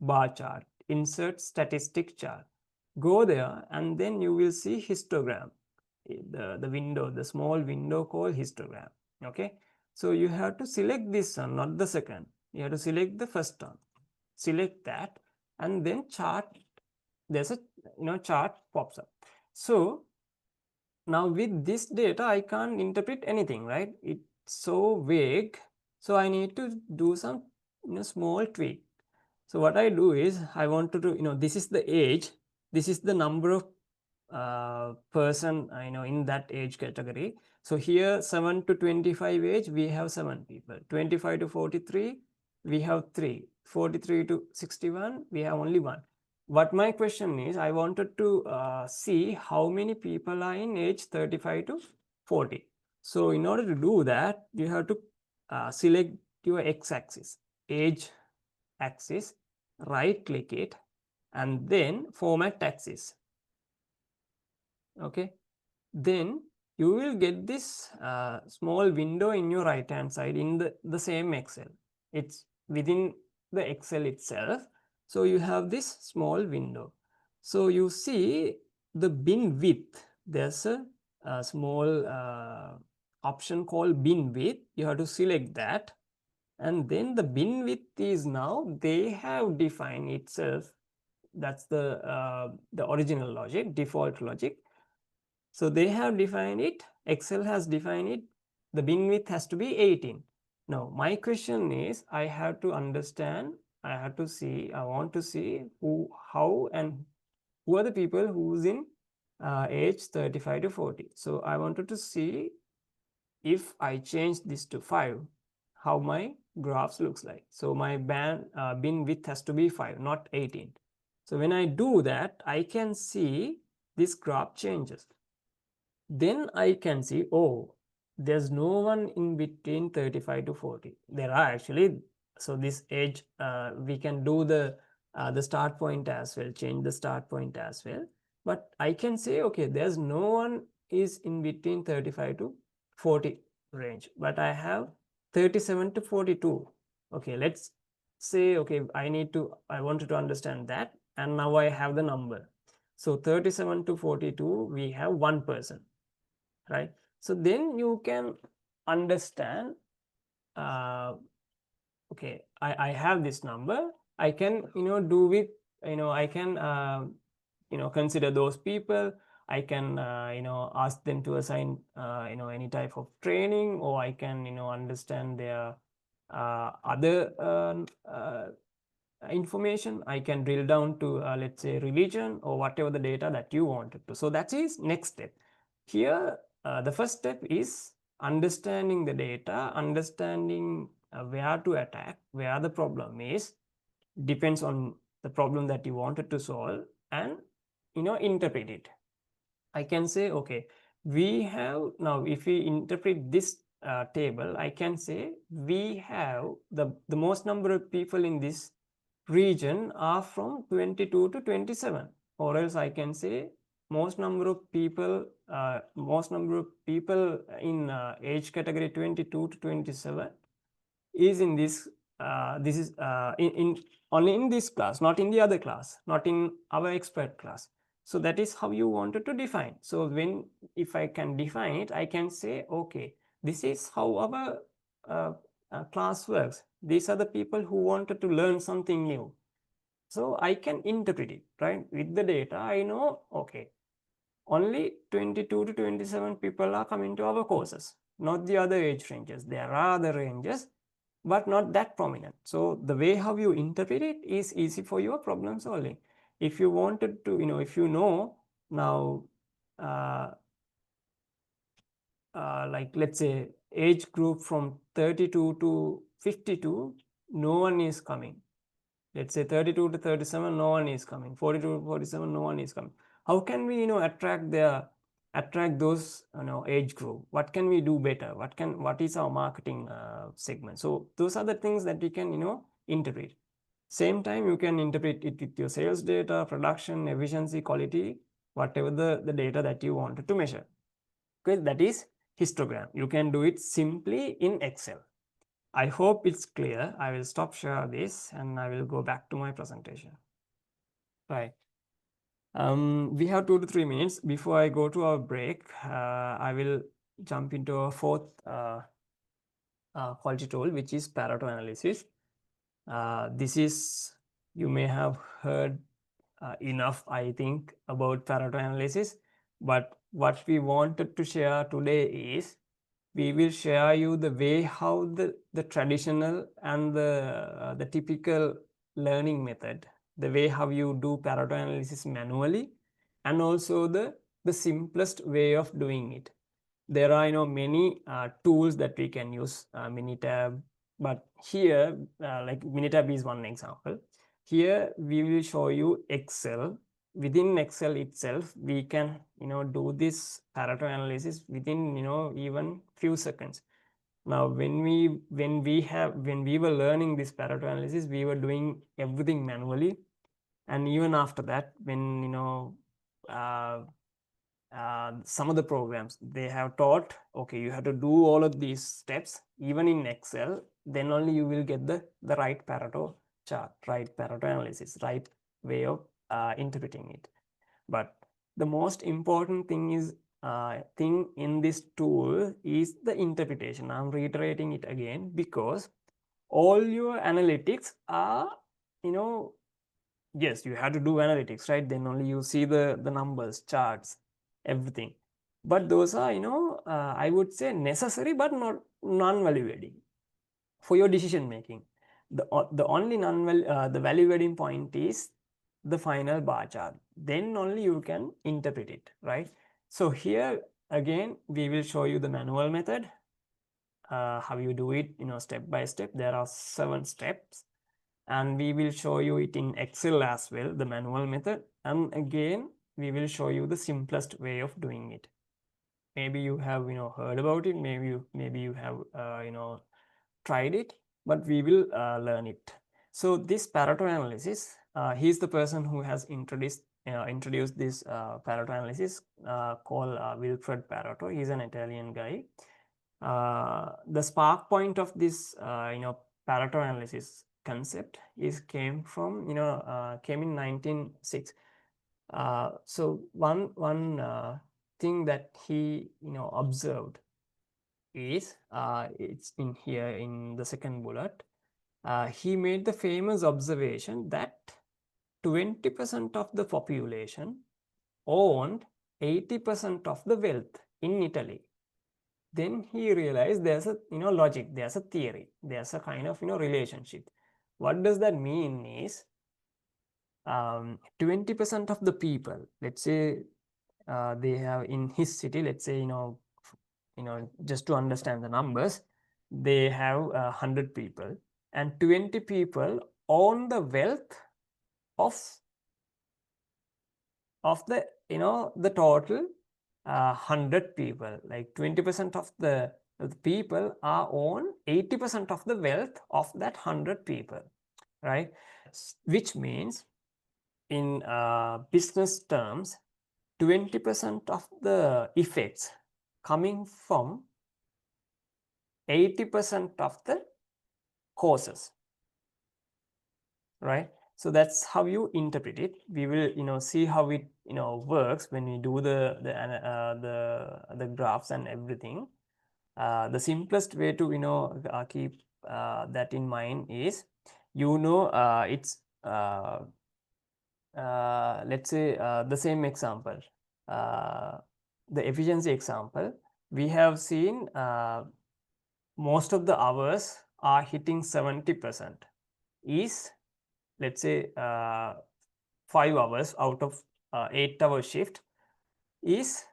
[SPEAKER 1] bar chart, insert statistic chart. Go there and then you will see histogram, the window, the small window called histogram. Okay, so you have to select this one, not the second. You have to select the first one. Select that and then chart. There's a chart pops up. So now with this data, I can't interpret anything, right? It's so vague. So I need to do some small tweak. So what I do is I want to do, this is the age, this is the number of person in that age category. So here 7 to 25 age, we have 7 people. 25 to 43, we have 3. 43 to 61, we have only 1. What my question is, I wanted to see how many people are in age 35 to 40. So in order to do that, you have to select your x-axis, age axis, right click it, and then format axis. Okay, then you will get this small window in your right hand side in the same Excel. It's within the Excel itself. So you have this small window. So you see the bin width. There's a small option called bin width. You have to select that. And then the bin width is now, they have defined itself. That's the original logic, default logic. So they have defined it, Excel has defined it, the bin width has to be 18. Now my question is, I have to understand, I have to see, I want to see who, how and who are the people who's in age 35 to 40. So I wanted to see if I change this to 5, how my graphs looks like. So my bin width has to be 5, not 18. So when I do that, I can see this graph changes. Then I can see, oh, there's no one in between 35 to 40. There are actually, so this age, we can do the start point as well, change the start point as well. But I can say, okay, there's no one is in between 35 to 40 range, but I have 37 to 42. Okay, let's say, okay, I wanted to understand that, and now I have the number. So 37 to 42, we have one person, right? So then you can understand, okay, I have this number, I can, do with, I can, consider those people, I can, ask them to assign, any type of training, or I can, understand their other information. I can drill down to, let's say, religion or whatever the data that you wanted to. So that is next step. Here, the first step is understanding the data, understanding where to attack, where the problem is, depends on the problem that you wanted to solve, and interpret it. I can say, okay, we have now, if we interpret this table, I can say we have the most number of people in this region are from 22 to 27, or else I can say most number of people in age category 22 to 27 is in this this is in only in this class, not in the other class, not in our expert class. So that is how you wanted to define. So if I can define it, I can say, okay, this is how our class works. These are the people who wanted to learn something new. So I can interpret it, right? With the data, I know, okay, only 22 to 27 people are coming to our courses, not the other age ranges. There are other ranges, but not that prominent. So the way how you interpret it is easy for your problem solving. If you wanted to, if you know now, like let's say age group from 32 to 52, no one is coming. Let's say 32 to 37, no one is coming. 42 to 47, no one is coming. How can we, attract those, age group? What can we do better? What is our marketing segment? So those are the things that we can, interpret. Same time, you can interpret it with your sales data, production, efficiency, quality, whatever the data that you wanted to measure. Okay, that is histogram. You can do it simply in Excel. I hope it's clear. I will stop share this and I will go back to my presentation. Right. We have 2 to 3 minutes. Before I go to our break, I will jump into a fourth quality tool, which is Pareto analysis. This is, you may have heard enough, I think, about Pareto analysis. But what we wanted to share today is, we will share you the way how the traditional and the typical learning method, the way how you do Pareto analysis manually, and also the simplest way of doing it. There are many tools that we can use, Minitab, but here like Minitab is one example. Here we will show you Excel. Within Excel itself, we can do this Pareto analysis within even few seconds. Now when we were learning this Pareto analysis, we were doing everything manually, and even after that, when some of the programs, they have taught, okay, you have to do all of these steps, even in Excel, then only you will get the right Pareto chart, right Pareto analysis, right way of interpreting it. But the most important thing is thing in this tool is the interpretation. I'm reiterating it again because all your analytics are, yes, you have to do analytics, right? Then only you see the numbers, charts, everything. But those are, I would say necessary, but not non-value adding for your decision making. The only the value adding point is the final bar chart. Then only you can interpret it, right? So here again, we will show you the manual method, how you do it, step by step. There are 7 steps. And we will show you it in Excel as well, the manual method. And again, we will show you the simplest way of doing it. Maybe you have, heard about it. Maybe you have, tried it, but we will learn it. So this Pareto analysis, he's the person who has introduced this Pareto analysis called Wilfred Pareto. He's an Italian guy. The spark point of this, Pareto analysis concept came in 1906. So one thing that he observed is it's in here in the second bullet. He made the famous observation that 20% of the population owned 80% of the wealth in Italy. Then he realized there's a logic, there's a theory, there's a kind of relationship. What does that mean is 20% of the people, let's say they have in his city, let's say just to understand the numbers, they have 100 people, and 20 people own the wealth of the the total 100 people. Like 20% of the people are own 80% of the wealth of that 100 people, right? Which means in business terms, 20% of the effects coming from 80% of the causes, right? So that's how you interpret it. We will see how it works when we do the graphs and everything. The simplest way to keep that in mind is it's let's say the same example, the efficiency example. We have seen most of the hours are hitting 70%. Is, let's say 5 hours out of 8-hour shift is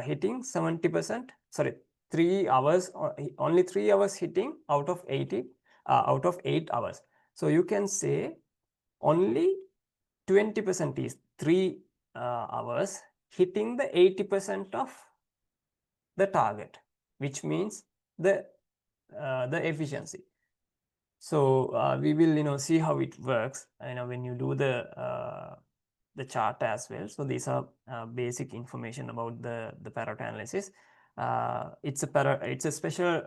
[SPEAKER 1] hitting 70%. Sorry, 3 hours, only 3 hours hitting out of 8 hours. So you can say only 20% is 3 hours hitting the 80% of the target, which means the efficiency. So we will see how it works when you do the chart as well. So these are basic information about the Pareto analysis. It's a special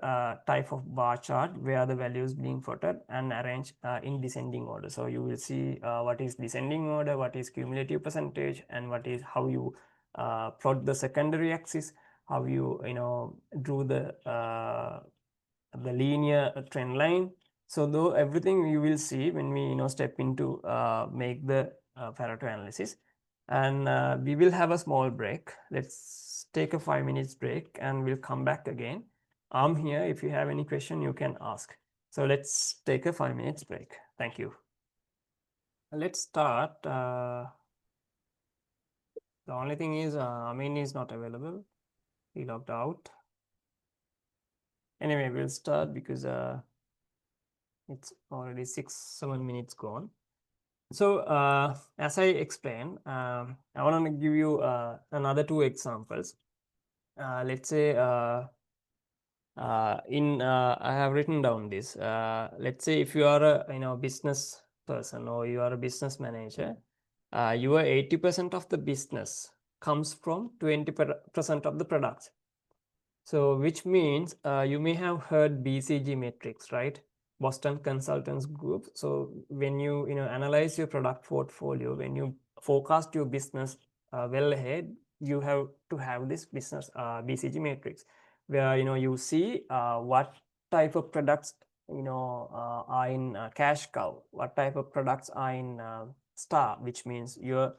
[SPEAKER 1] type of bar chart where the values being plotted and arranged in descending order. So you will see what is descending order, what is cumulative percentage, and what is how you plot the secondary axis, how you drew the linear trend line. So though everything you will see when we step into make the Pareto analysis. And we will have a small break. Let's take a 5 minutes break and we'll come back again. I'm here. If you have any question, you can ask. So let's take a 5 minutes break. Thank you. Let's start. The only thing is Amin is not available. He logged out. Anyway, we'll start because it's already 6-7 minutes gone. So as I explained, I want to give you another 2 examples. Let's say I have written down this. Let's say if you are a business person or you are a business manager, you are 80% of the business comes from 20% of the products. So which means you may have heard BCG metrics, right? Boston Consultants Group. So when you analyze your product portfolio, when you forecast your business well ahead, you have to have this business BCG matrix, where you see what type of products are in cash cow, what type of products are in star, which means your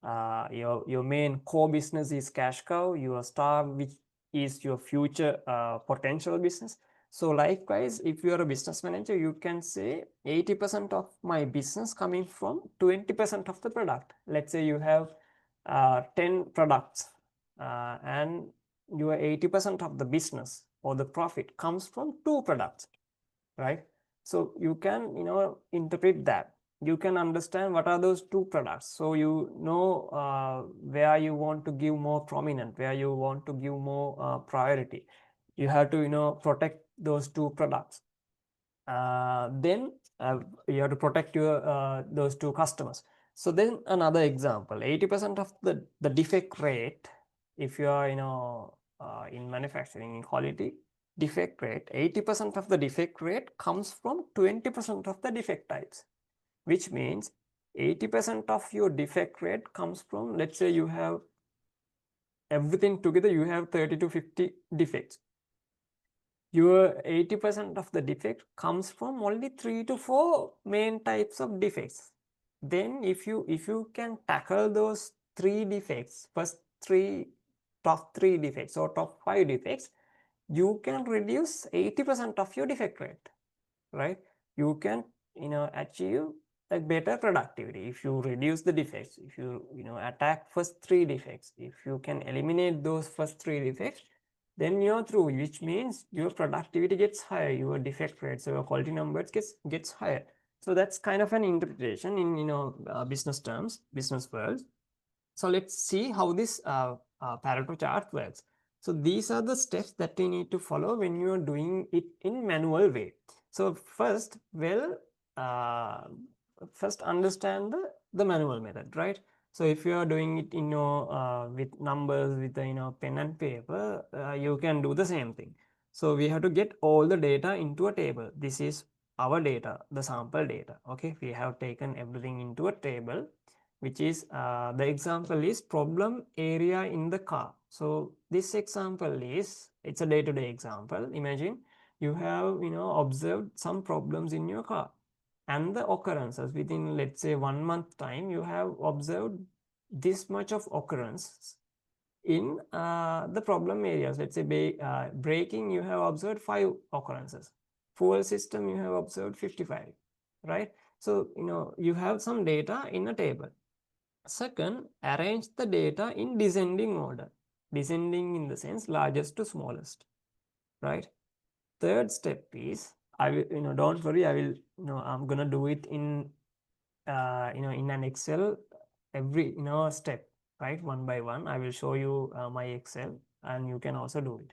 [SPEAKER 1] main core business is cash cow, your star, which is your future potential business. So likewise, if you are a business manager, you can say 80% of my business coming from 20% of the product. Let's say you have 10 products and your 80% of the business or the profit comes from 2 products, right? So you can interpret that. You can understand what are those 2 products. So where you want to give more prominent, where you want to give more priority. You have to protect those 2 products. Then you have to protect your those 2 customers. So then another example, 80% of the defect rate, if you are in manufacturing, in quality, defect rate, 80% of the defect rate comes from 20% of the defect types, which means 80% of your defect rate comes from, let's say you have everything together, you have 30 to 50 defects. Your 80% of the defect comes from only 3 to 4 main types of defects. Then if you can tackle those 3 defects, top 3 defects or top 5 defects, you can reduce 80% of your defect rate, right? You can achieve a better productivity if you reduce the defects, if you attack first 3 defects, if you can eliminate those first 3 defects, then you're through, which means your productivity gets higher, your defect rate, so your quality numbers gets higher. So that's kind of an interpretation in business terms, business world. So let's see how this Pareto chart works. So these are the steps that we need to follow when you are doing it in manual way. So first, first understand the manual method, right? So if you are doing it with numbers, with pen and paper, you can do the same thing. So we have to get all the data into a table. This is our data, the sample data. Okay, we have taken everything into a table, which is the example is problem area in the car. So this example is, it's a day-to-day example. Imagine you have observed some problems in your car, and the occurrences within, let's say, 1 month time, you have observed this much of occurrences in the problem areas. Let's say braking, you have observed 5 occurrences. Fuel system, you have observed 55, right? So you have some data in a table. Second, arrange the data in descending order. Descending in the sense largest to smallest, right? Third step is, I will, don't worry, I will, I'm gonna do it in, in an Excel, every, step, right? One by one, I will show you my Excel, and you can also do it.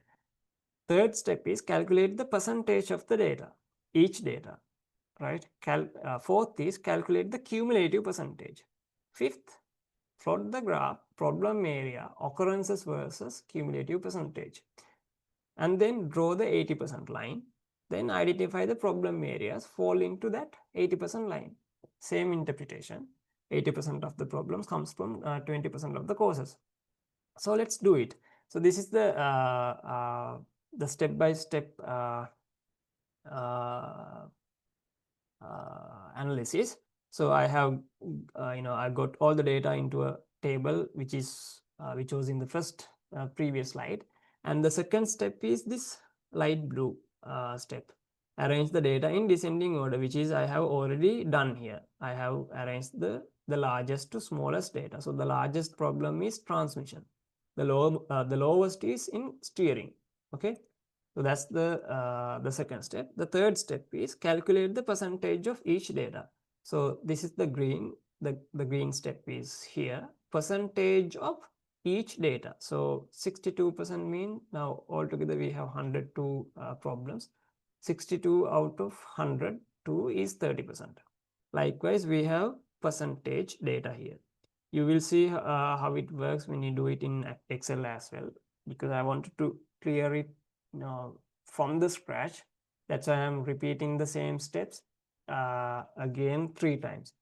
[SPEAKER 1] Third step is calculate the percentage of the data, each data, right? Fourth is calculate the cumulative percentage. Fifth, plot the graph, problem area, occurrences versus cumulative percentage. And then draw the 80% line. Then identify the problem areas fall into that 80% line. Same interpretation. 80% of the problems comes from 20% of the causes. So let's do it. So this is the step-by-step analysis. So I have, I got all the data into a table, which was in the first previous slide. And the second step is this light blue step. Arrange the data in descending order, which is I have already done here. I have arranged the largest to smallest data. So the largest problem is transmission. The lowest is in steering. Okay. So that's the second step. The third step is calculate the percentage of each data. So this is the green, the green step is here, percentage of each data. So 62% mean now altogether we have 102 problems. 62 out of 102 is 30%. Likewise, we have percentage data here. You will see how it works when you do it in Excel as well, because I wanted to clear it, you know, from the scratch. That's why I'm repeating the same steps again 3 times.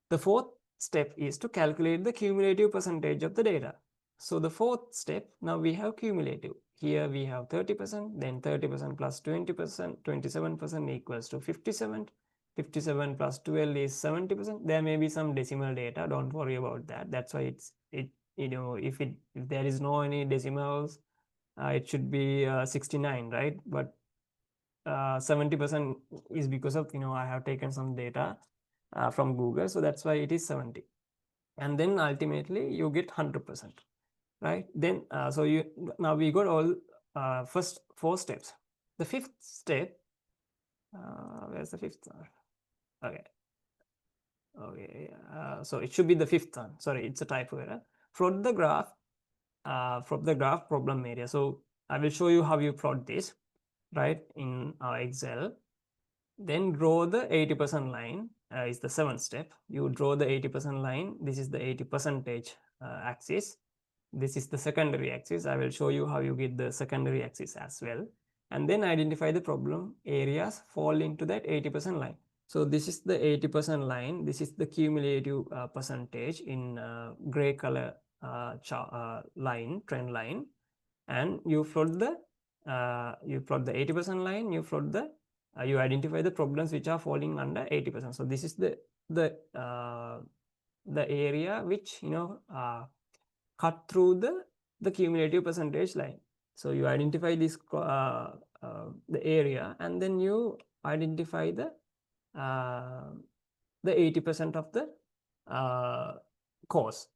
[SPEAKER 1] The fourth step is to calculate the cumulative percentage of the data. So the fourth step, now we have cumulative. Here we have 30%, then 30% plus 20%, 27% equals to 57. 57 plus 12 is 70%. There may be some decimal data, don't worry about that. That's why you know, if there is no any decimals, it should be 69, right? But 70% is because of, you know, I have taken some data from Google, so that's why it is 70. And then ultimately you get 100%, right? Then so you now we got all first 4 steps. The fifth step, where's the fifth one? Okay, so it should be the fifth one. Sorry, it's a typo error. From the graph problem area. So I will show you how you plot this, right, in Excel. Then draw the 80% line is the 7th step. You draw the 80% line. This is the 80% axis. This is the secondary axis. I will show you how you get the secondary axis as well. And then identify the problem areas fall into that 80% line. So this is the 80% line. This is the cumulative percentage in gray color line, trend line. And you plot the 80% line. You plot the you identify the problems which are falling under 80%. So this is the area which, you know, cut through the cumulative percentage line. So you identify this the area, and then you identify the 80% of the course.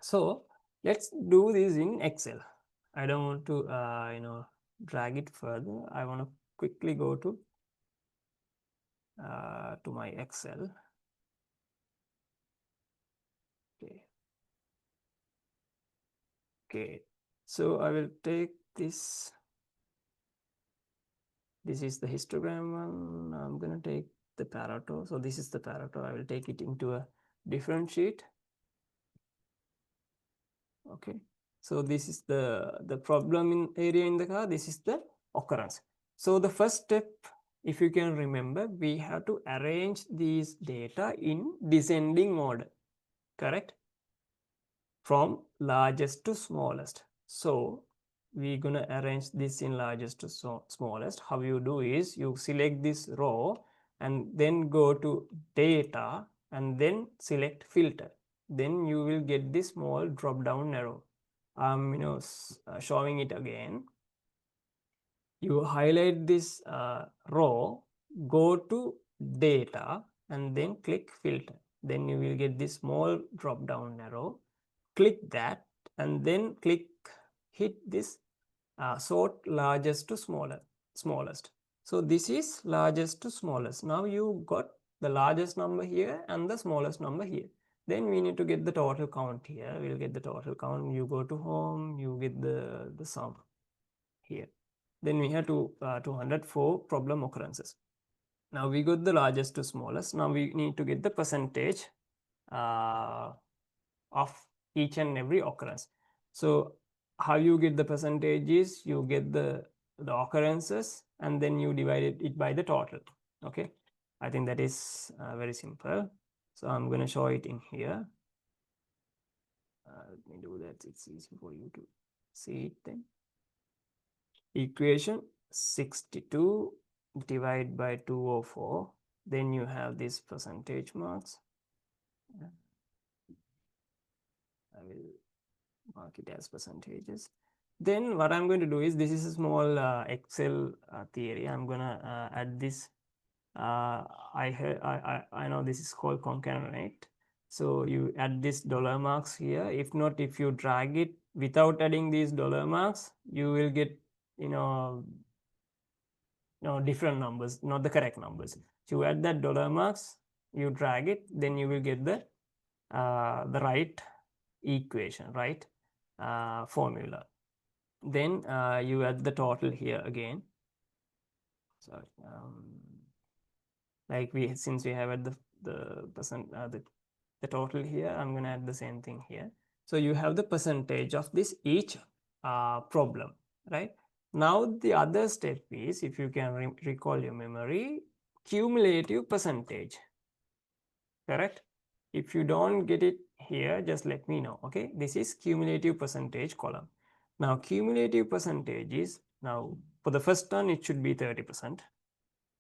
[SPEAKER 1] So let's do this in Excel. I don't want to you know, drag it further. I want to quickly go to my Excel. Okay, so I will take this. This is the histogram one. I'm gonna take the Pareto. So this is the Pareto. I will take it into a different sheet. Okay, so this is the problem in area in the car. This is the occurrence. So the first step, if you can remember, we have to arrange these data in descending order, correct? From largest to smallest. So we're gonna arrange this in largest to smallest. How you do is you select this row and then go to data and then select filter. Then you will get this small drop down arrow. You know, showing it again. You highlight this row, go to data and then click filter. Then you will get this small drop down arrow. Click that and then hit this sort largest to smallest. So this is largest to smallest. Now you got the largest number here and the smallest number here. Then we need to get the total count here. We'll get the total count. You go to home, you get the sum here. Then we have 204 problem occurrences. Now we got the largest to smallest. Now we need to get the percentage of each and every occurrence. So how you get the percentages? You get the occurrences and then you divide it by the total. Okay, I think that is very simple. So I'm going to show it in here. Let me do that. It's easy for you to see it then. Equation 62 divided by 204. Then you have these percentage marks. I will mark it as percentages. Then what I'm going to do is, this is a small Excel theory. I'm gonna add this. I know this is called concatenate. So you add this dollar marks here. If not, if you drag it without adding these dollar marks, you will get, you know, different numbers, not the correct numbers. So you add that dollar marks, you drag it, then you will get the right equation, right formula. Then you add the total here again. Sorry, like since we have at the the total here. I'm going to add the same thing here. So you have the percentage of this each problem, right? Now the other step is, if you can recall your memory, cumulative percentage, correct? If you don't get it here, just let me know, okay? This is cumulative percentage column. Now cumulative percentage is, now for the first one it should be 30%.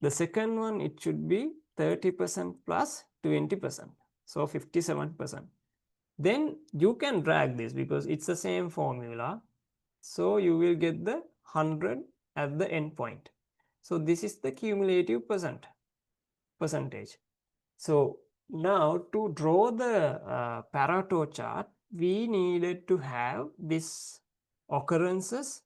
[SPEAKER 1] The second one it should be 30% plus 20%, so 57%. Then you can drag this because it's the same formula, so you will get the 100 at the end point. So this is the cumulative percentage. So now to draw the Pareto chart, we needed to have this occurrences,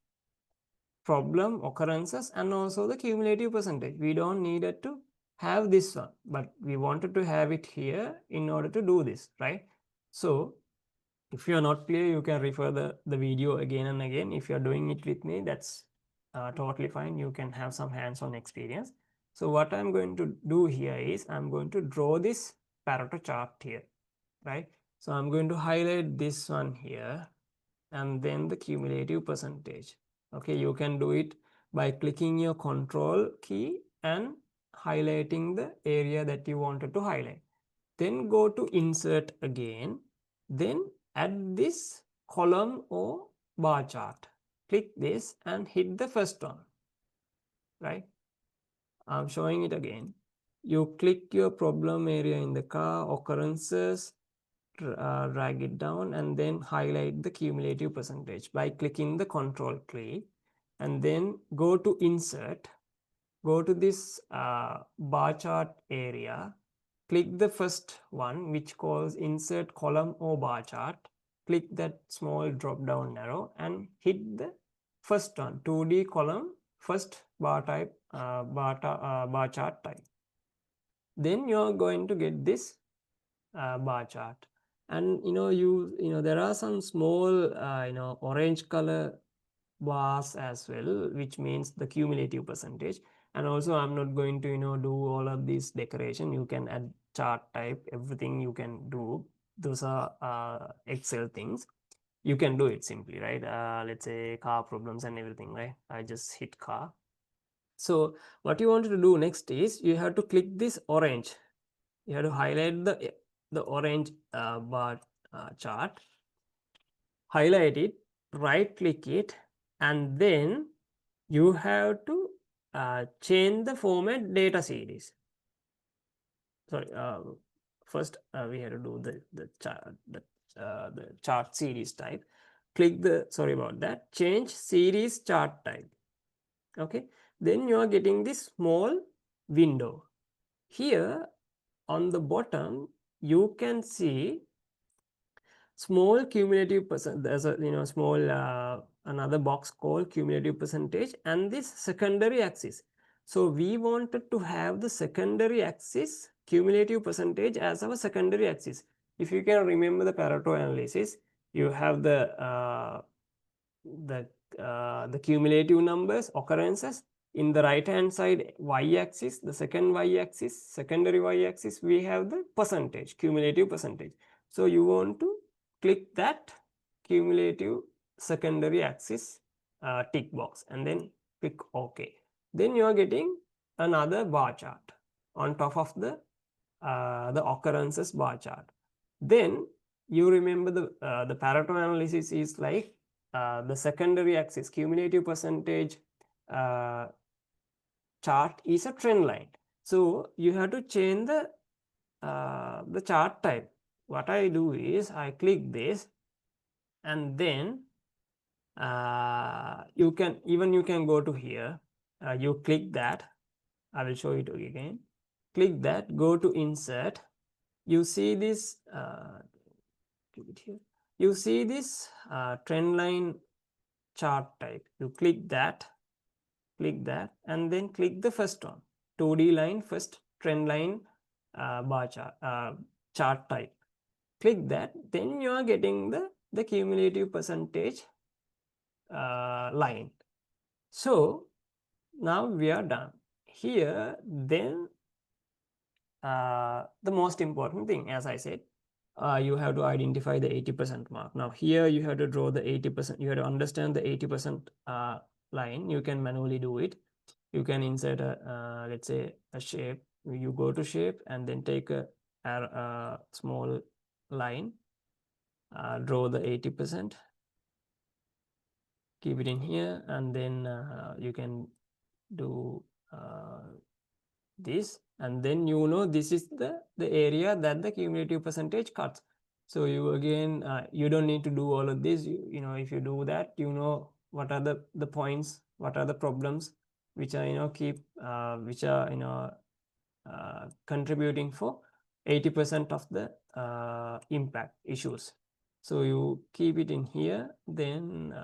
[SPEAKER 1] problem occurrences, and also the cumulative percentage. We don't needed to have this one, but we wanted to have it here in order to do this, right? So if you are not clear, you can refer the video again and again. If you are doing it with me, that's totally fine. You can have some hands-on experience. So what I'm going to do here is I'm going to draw this Pareto chart here, right? So I'm going to highlight this one here and then the cumulative percentage. Okay, you can do it by clicking your control key and highlighting the area that you wanted to highlight. Then go to insert again, then add this column or bar chart. Click this and hit the first one, right? I'm showing it again. You click your problem area in the car, occurrences, drag it down and then highlight the cumulative percentage by clicking the control key, and then go to insert, go to this bar chart area, click the first one which calls insert column or bar chart, click that small drop down arrow and hit the first one, 2D column, first bar type, bar chart type. Then you're going to get this bar chart. And there are some small orange color bars as well, which means the cumulative percentage. And also I'm not going to do all of this decoration. You can add chart type, everything you can do. Those are Excel things. You can do it simply, right? Let's say car problems and everything, right? I just hit car. So what you want to do next is you have to click this orange. You have to highlight the orange bar chart, highlight it, right click it, and then you have to change the format data series. Sorry, first we have to do the chart series type. Click the, sorry about that, change series chart type. Okay, then you are getting this small window. Here on the bottom you can see small cumulative percent. There's a small another box called cumulative percentage and this secondary axis. So we wanted to have the secondary axis, cumulative percentage, as our secondary axis. If you can remember the Pareto analysis, you have the cumulative numbers, occurrences. In the right hand side y-axis, the second y-axis, secondary y-axis, we have the percentage, cumulative percentage. So you want to click that cumulative secondary axis tick box and then click OK. Then you are getting another bar chart on top of the occurrences bar chart. Then you remember the Pareto analysis is like the secondary axis, cumulative percentage chart is a trend line. So you have to change the chart type. What I do is I click this and then you can go to here. You click that. I will show it again. Click that, go to insert. You see this click it here. You see this trend line chart type. You click that, and then click the first one, 2D line, first trend line bar chart type. Click that, then you are getting the cumulative percentage line. So now we are done here. Then the most important thing, as I said, you have to identify the 80% mark. Now here you have to draw the 80%. You have to understand the 80% line. You can manually do it. You can insert a let's say a shape. You go to shape and then take a small line. Draw the 80%. Keep it in here, and then you can do this, and then you know this is the area that the cumulative percentage cuts. So you again you don't need to do all of this. You know, if you do that, you know what are the points, what are the problems which are which are contributing for 80% of the impact issues. So you keep it in here. Then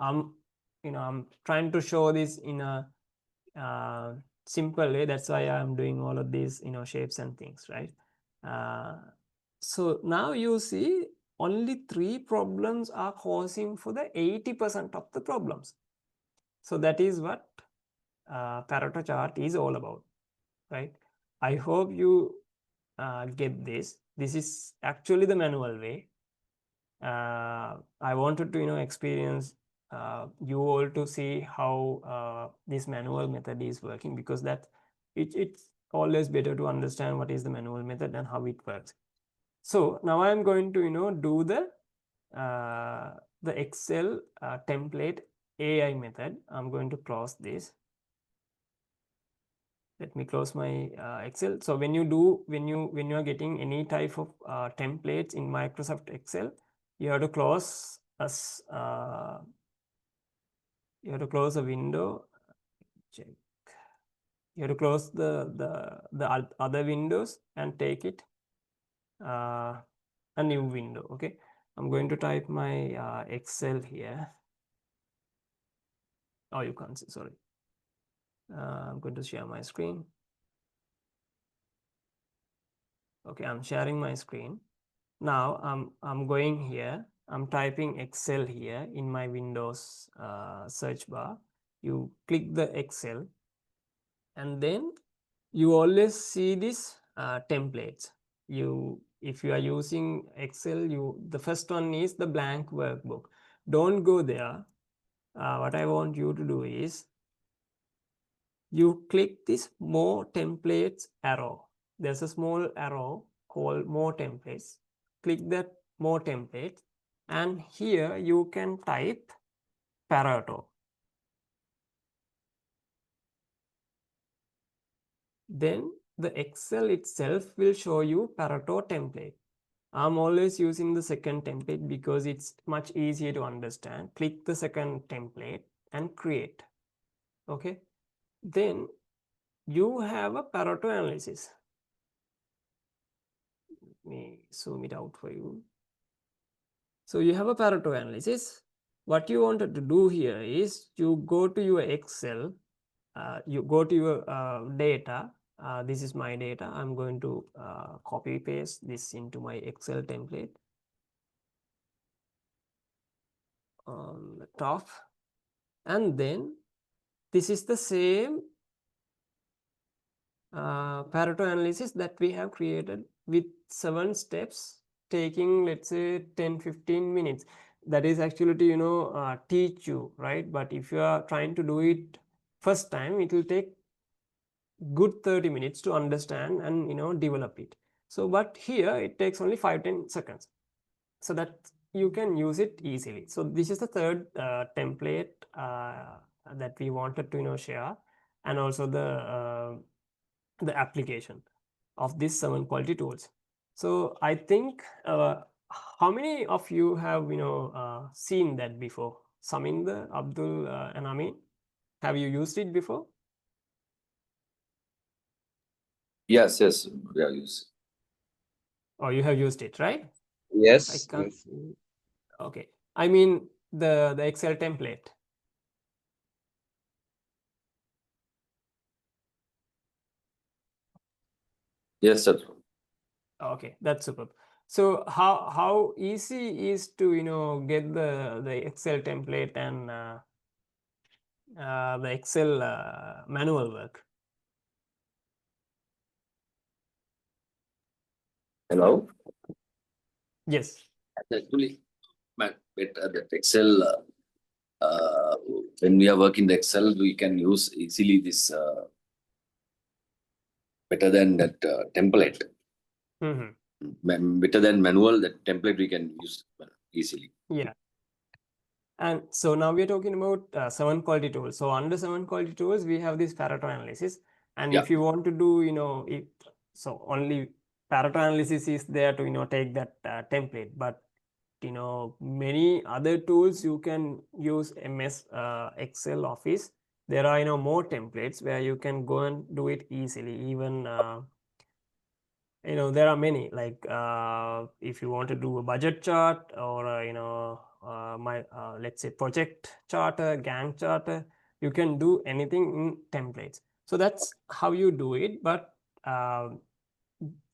[SPEAKER 1] I'm trying to show this in a simple way. That's why I'm doing all of these shapes and things, right? So now you see only 3 problems are causing for the 80% of the problems. So that is what Pareto chart is all about, right? I hope you get this. This is actually the manual way. I wanted to experience you all to see how this manual method is working, because that it's always better to understand what is the manual method and how it works. So now I'm going to do the Excel template AI method. I'm going to close this. Let me close my Excel. So when you are getting any type of templates in Microsoft Excel, you have to close you have to close a window. Check. You have to close the other windows and take it a new window. Okay, I'm going to type my Excel here. Oh, you can't see, sorry. I'm going to share my screen. Okay, I'm sharing my screen. Now I'm going here. I'm typing Excel here in my Windows search bar. You click the Excel, and then you always see this templates. If you are using Excel, the first one is the blank workbook. Don't go there. What I want you to do is you click this more templates arrow. There's a small arrow called more templates. Click that more templates, and here you can type Pareto. Then the Excel itself will show you Pareto template. I'm always using the second template because it's much easier to understand. Click the second template and create. Okay. Then you have a Pareto analysis. Let me zoom it out for you. So you have a Pareto analysis. What you wanted to do here is you go to your Excel, you go to your data. This is my data. I'm going to copy paste this into my Excel template on the top. And then this is the same Pareto analysis that we have created with 7 steps, taking let's say 10-15 minutes. That is actually to teach you, right? But if you are trying to do it first time, it will take good 30 minutes to understand and develop it. So but here it takes only 5-10 seconds, so that you can use it easily. So this is the third template that we wanted to share, and also the application of these 7 quality tools. So I think how many of you have seen that before? Saminder, Abdul, and Amin, have you used it before?
[SPEAKER 2] Yes, we are using.
[SPEAKER 1] Oh, you have used it, right? I
[SPEAKER 2] Yes.
[SPEAKER 1] can't see. Okay, I mean the Excel template.
[SPEAKER 2] Yes, sir.
[SPEAKER 1] Okay, that's superb. So how easy is to get the Excel template and the Excel manual work?
[SPEAKER 2] Hello.
[SPEAKER 1] Yes.
[SPEAKER 2] Actually, better that Excel. When we are working the Excel, we can use easily this better than that template. Better than manual, that template we can use easily.
[SPEAKER 1] Yeah. And so now we're talking about 7 quality tools. So under 7 quality tools, we have this Pareto analysis. And if you want to do, so only Pareto analysis is there to, take that template. But, many other tools you can use MS Excel Office. There are, more templates where you can go and do it easily. Even, there are many, like if you want to do a budget chart or let's say project charter, Gantt charter, you can do anything in templates. So that's how you do it. But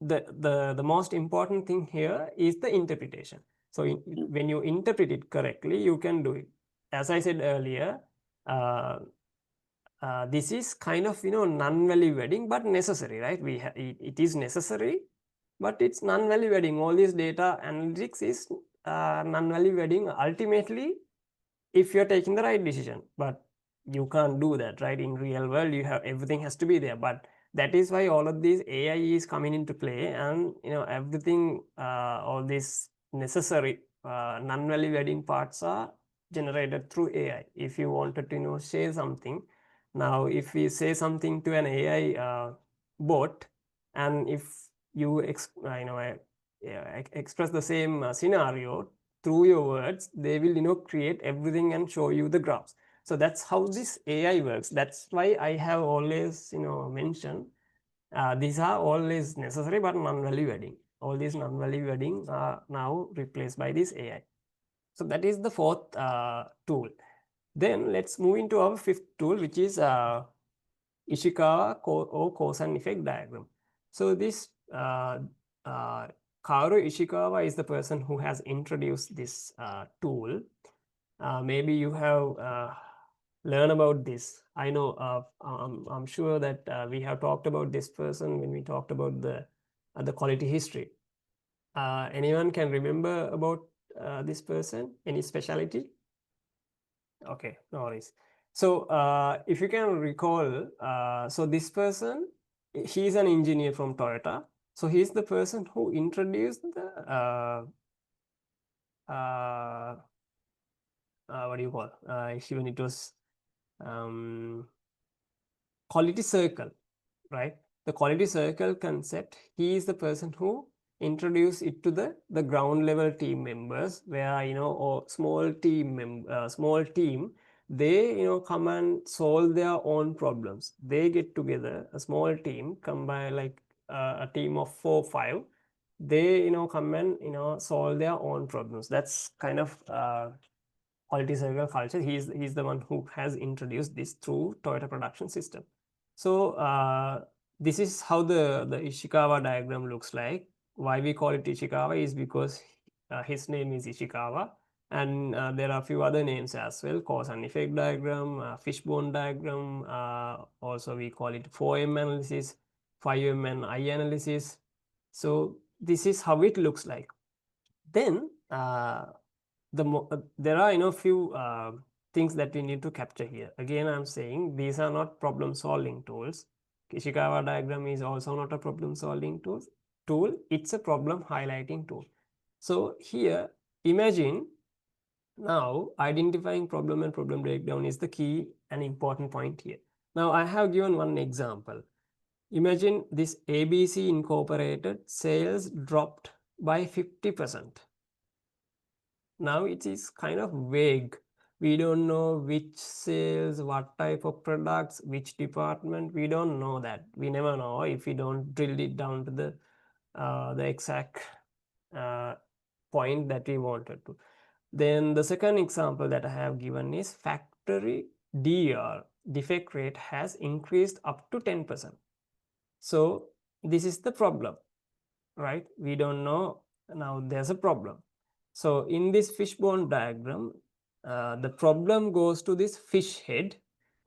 [SPEAKER 1] the most important thing here is the interpretation. So when you interpret it correctly, you can do it. As I said earlier, this is kind of non-value adding but necessary, right? It is necessary, but it's non-value adding. All this data analytics is non-value adding ultimately if you're taking the right decision. But you can't do that, right? In real world, everything has to be there. But that is why all of these AI is coming into play, and everything, all these necessary non-value adding parts are generated through AI. If you wanted to say something, now if we say something to an AI bot, and if you express the same scenario through your words, they will create everything and show you the graphs. So that's how this AI works. That's why I have always mentioned these are always necessary but non-value adding. All these non-value adding are now replaced by this AI. So that is the fourth tool. Then let's move into our fifth tool, which is Ishikawa or cause and effect diagram. So this Kaoru Ishikawa is the person who has introduced this tool. Maybe you have learned about this. I know, I'm sure that we have talked about this person when we talked about the quality history. Anyone can remember about this person? Any specialty? Okay, no worries. So if you can recall, so this person, he's an engineer from Toyota. So he's the person who introduced the what do you call? Even it was quality circle, right? The quality circle concept. He is the person who introduced it to the ground level team members, where or small team they come and solve their own problems. They get together, a small team, combine like a team of 4 or 5. They come and solve their own problems. That's kind of quality circle culture. He's the one who has introduced this through Toyota production system. So this is how the Ishikawa diagram looks like. Why we call it Ishikawa is because his name is Ishikawa, and there are a few other names as well: cause and effect diagram, fishbone diagram. Also we call it 4M analysis, 5M and I analysis. So this is how it looks like. Then there are few things that we need to capture here. Again, I'm saying these are not problem solving tools. Ishikawa diagram is also not a problem solving tool. It's a problem highlighting tool. So here, imagine now identifying problem and problem breakdown is the key and important point here. Now I have given one example. Imagine this ABC Incorporated sales dropped by 50%. Now it is kind of vague. We don't know which sales, what type of products, which department. We don't know that. We never know if we don't drill it down to the exact point that we wanted to. Then the second example that I have given is factory DR, defect rate, has increased up to 10%. So this is the problem, right? We don't know. Now there's a problem. So in this fishbone diagram, the problem goes to this fish head,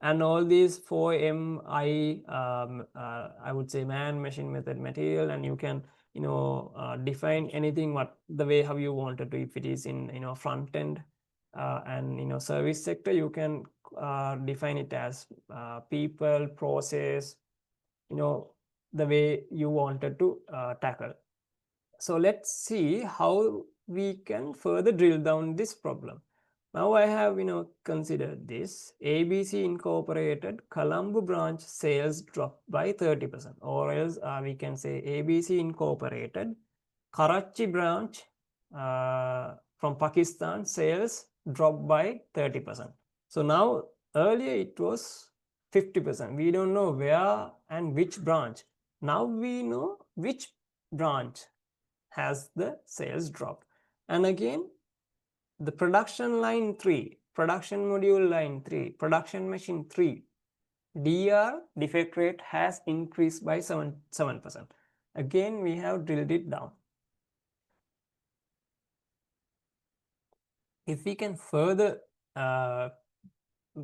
[SPEAKER 1] and all these 4MI, I would say man, machine, method, material, and you can define anything what the way how you wanted to. If it is in front end and service sector, you can define it as people, process, the way you wanted to tackle. So let's see how we can further drill down this problem. Now I have considered this. ABC Incorporated Colombo branch sales dropped by 30%, or else we can say ABC Incorporated Karachi branch from Pakistan sales dropped by 30%. So now earlier it was 50%. We don't know where and which branch. Now we know which branch has the sales dropped. And again, the production line 3, production module line 3, production machine 3, DR defect rate has increased by 7%. Again, we have drilled it down. If we can further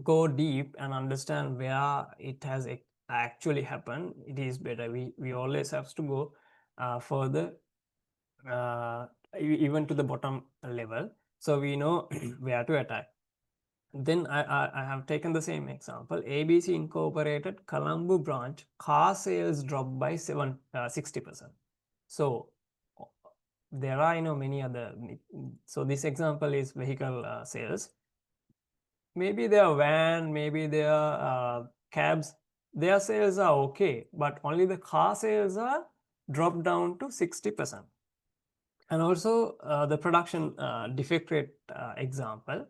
[SPEAKER 1] go deep and understand where it has actually happened, it is better. We always have to go further, even to the bottom level, so we know where to attack. Then I have taken the same example. ABC Incorporated Colombo branch car sales dropped by 60%. So there are many other. So this example is vehicle sales. Maybe their van, maybe their cabs, their sales are okay, but only the car sales are dropped down to 60%. And also the production defect rate example.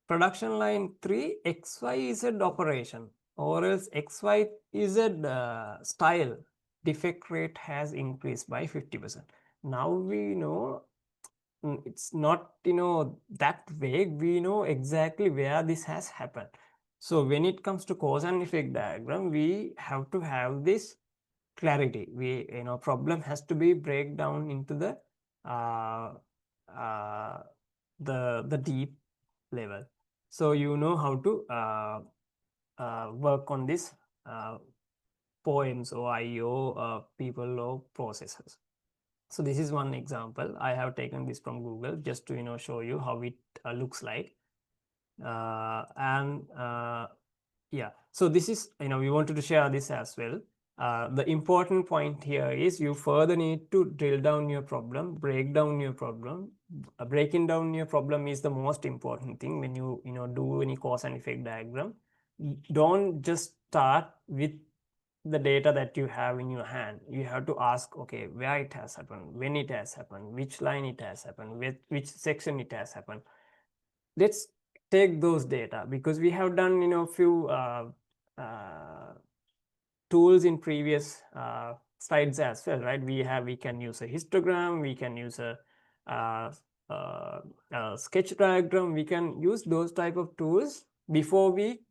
[SPEAKER 1] Production line 3, XYZ operation, or else XYZ style defect rate has increased by 50%. Now we know it's not that vague. We know exactly where this has happened. So when it comes to cause and effect diagram, we have to have this clarity. We problem has to be break down into the deep level. So you know how to work on this poems or IO people or processes. So this is one example. I have taken this from Google just to show you how it looks like. Yeah, so this is we wanted to share this as well. The important point here is you further need to drill down your problem, break down your problem. Breaking down your problem is the most important thing when you do any cause and effect diagram. Don't just start with the data that you have in your hand. You have to ask, okay, where it has happened, when it has happened, which line it has happened, with which section it has happened. Let's take those data, because we have done few tools in previous slides as well, right? We can use a histogram, we can use a sketch diagram. We can use those type of tools before we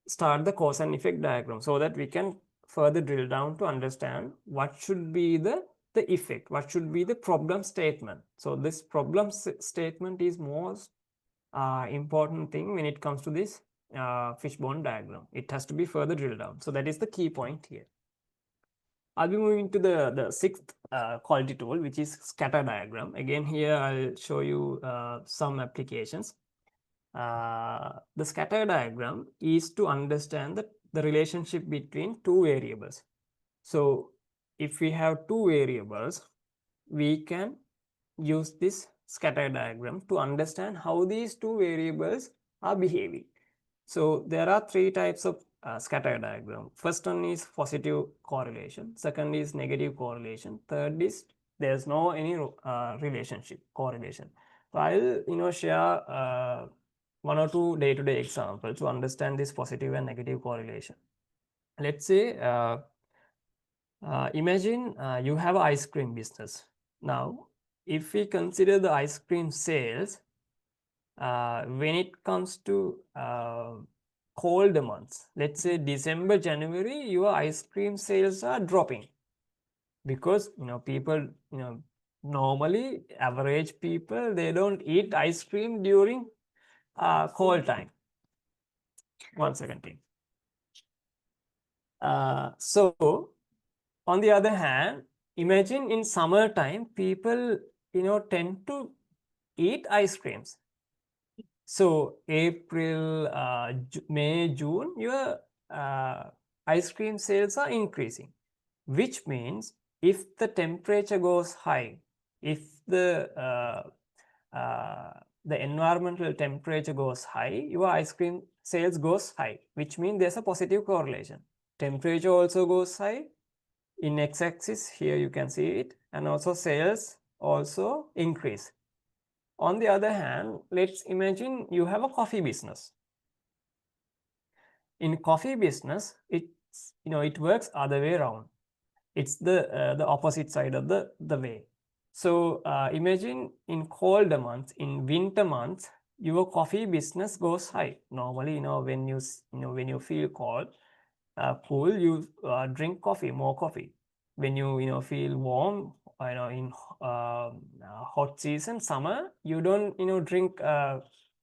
[SPEAKER 1] start the cause and effect diagram, so that we can further drill down to understand what should be the effect, what should be the problem statement. So this problem statement is most important thing when it comes to this fishbone diagram. It has to be further drilled down. So that is the key point here. I'll be moving to the sixth quality tool, which is scatter diagram. Again, here I'll show you some applications. The scatter diagram is to understand the relationship between two variables. So if we have two variables, we can use this scatter diagram to understand how these two variables are behaving. So there are three types of scatter diagram. First one is positive correlation. Second is negative correlation. Third is there's no any relationship, correlation. So I'll share one or two day-to-day examples to understand this positive and negative correlation. Let's say imagine you have an ice cream business. Now if we consider the ice cream sales, when it comes to cold months, let's say December, January, your ice cream sales are dropping, because people normally average people, they don't eat ice cream during cold time. 1 second, please. So on the other hand, imagine in summertime, people, tend to eat ice creams. So April, May, June, your ice cream sales are increasing, which means if the temperature goes high, if the environmental temperature goes high, your ice cream sales goes high, which means there's a positive correlation. Temperature also goes high. In x-axis here you can see it, and also sales also increase. On the other hand, let's imagine you have a coffee business. In coffee business, it's it works other way around. It's the opposite side of the way. So imagine in colder months, in winter months, your coffee business goes high. Normally, when you feel cold, cool, you drink coffee, more coffee. When you feel warm, in hot season, summer, you don't drink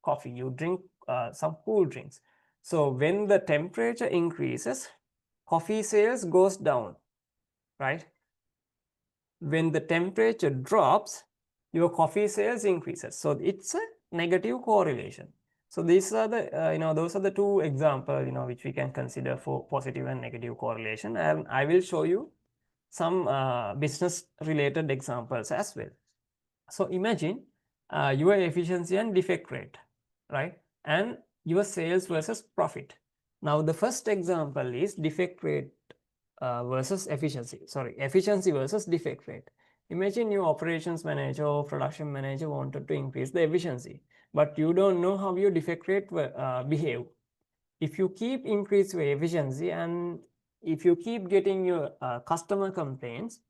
[SPEAKER 1] coffee. You drink some cool drinks. So when the temperature increases, coffee sales goes down, right? When the temperature drops, your coffee sales increases. So it's a negative correlation. So these are the those are the two examples which we can consider for positive and negative correlation, and I will show you some business related examples as well. So imagine your efficiency and defect rate, right, and your sales versus profit. Now the first example is defect rate versus efficiency. Sorry, efficiency versus defect rate. Imagine your operations manager or production manager wanted to increase the efficiency, but you don't know how your defect rate behave. If you keep increase your efficiency and if you keep getting your customer complaints,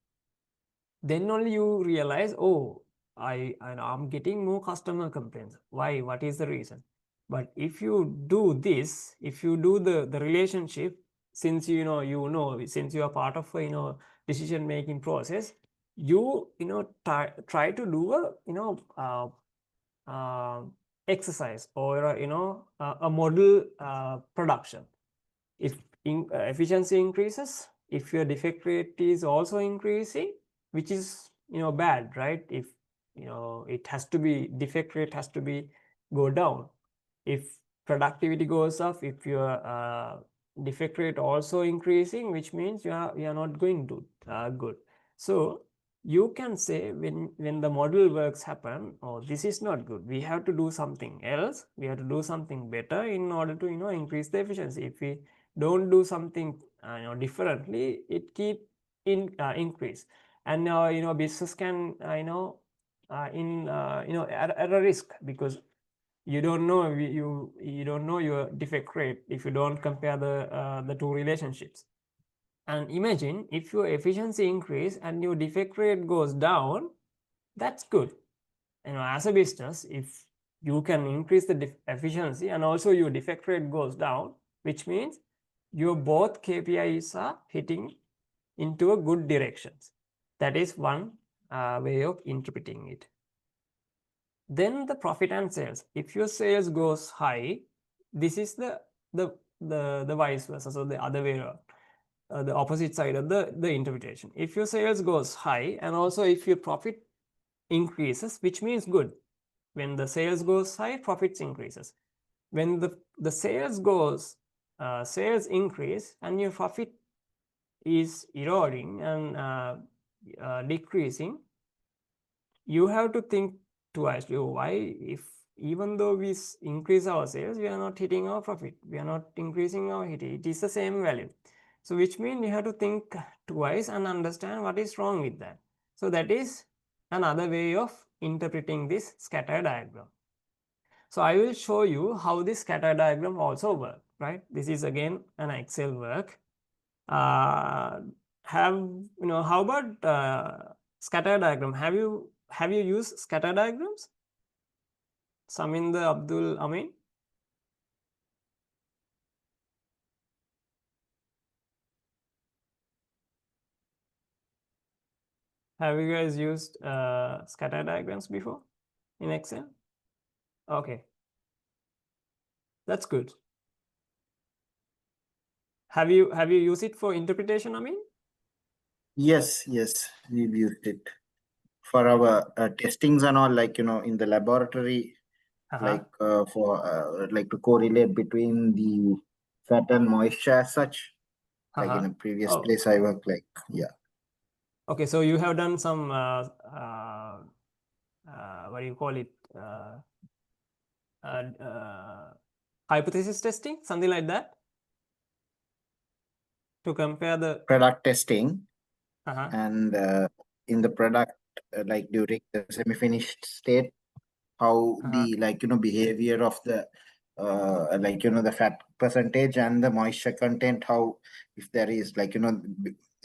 [SPEAKER 1] then only you realize, oh, I'm getting more customer complaints. Why? What is the reason? But if you do this, if you do the relationship, since since you are part of a decision making process, you try to do a exercise or a model production. If efficiency increases, if your defect rate is also increasing, which is bad, right? If it has to be, defect rate has to be go down. If productivity goes up, if your defect rate also increasing, which means you are not going to good. So you can say when the model works happen, oh, this is not good, we have to do something else, we have to do something better in order to increase the efficiency. If we don't do something differently, it keep increase, and business can at a risk, because you don't know you don't know your defect rate if you don't compare the two relationships. And imagine if your efficiency increase and your defect rate goes down, that's good. As a business, if you can increase the efficiency and also your defect rate goes down, which means your both KPIs are hitting into a good directions. That is one way of interpreting it. Then the profit and sales. If your sales goes high, this is the vice versa, so the other way around, the opposite side of the interpretation. If your sales goes high and also if your profit increases, which means good. When the sales goes high, profits increases. When the sales goes sales increase and your profit is eroding and decreasing, you have to think twice. Why? If even though we increase our sales, we are not hitting our profit, we are not increasing our hit, it is the same value. So which means you have to think twice and understand what is wrong with that. So that is another way of interpreting this scatter diagram. So I will show you how this scatter diagram also works, right? This is again an Excel work. How about scatter diagram? Have you used scatter diagrams? Saminder, Abdul, Amin? Have you guys used scatter diagrams before in Excel? Okay, that's good. Have you used it for interpretation, Amin?
[SPEAKER 4] Yes, we've used it for our testings and all, like, in the laboratory, like for like to correlate between the fat and moisture as such. Like in a previous
[SPEAKER 1] Oh,
[SPEAKER 4] place I worked, like, yeah.
[SPEAKER 1] okay. So you have done some what do you call it? Hypothesis testing, something like that, to compare the
[SPEAKER 4] Product testing,
[SPEAKER 1] uh-huh.
[SPEAKER 4] and in the product, like during the semi-finished state, how the, like, behavior of the like, the fat percentage and the moisture content, how, if there is, like,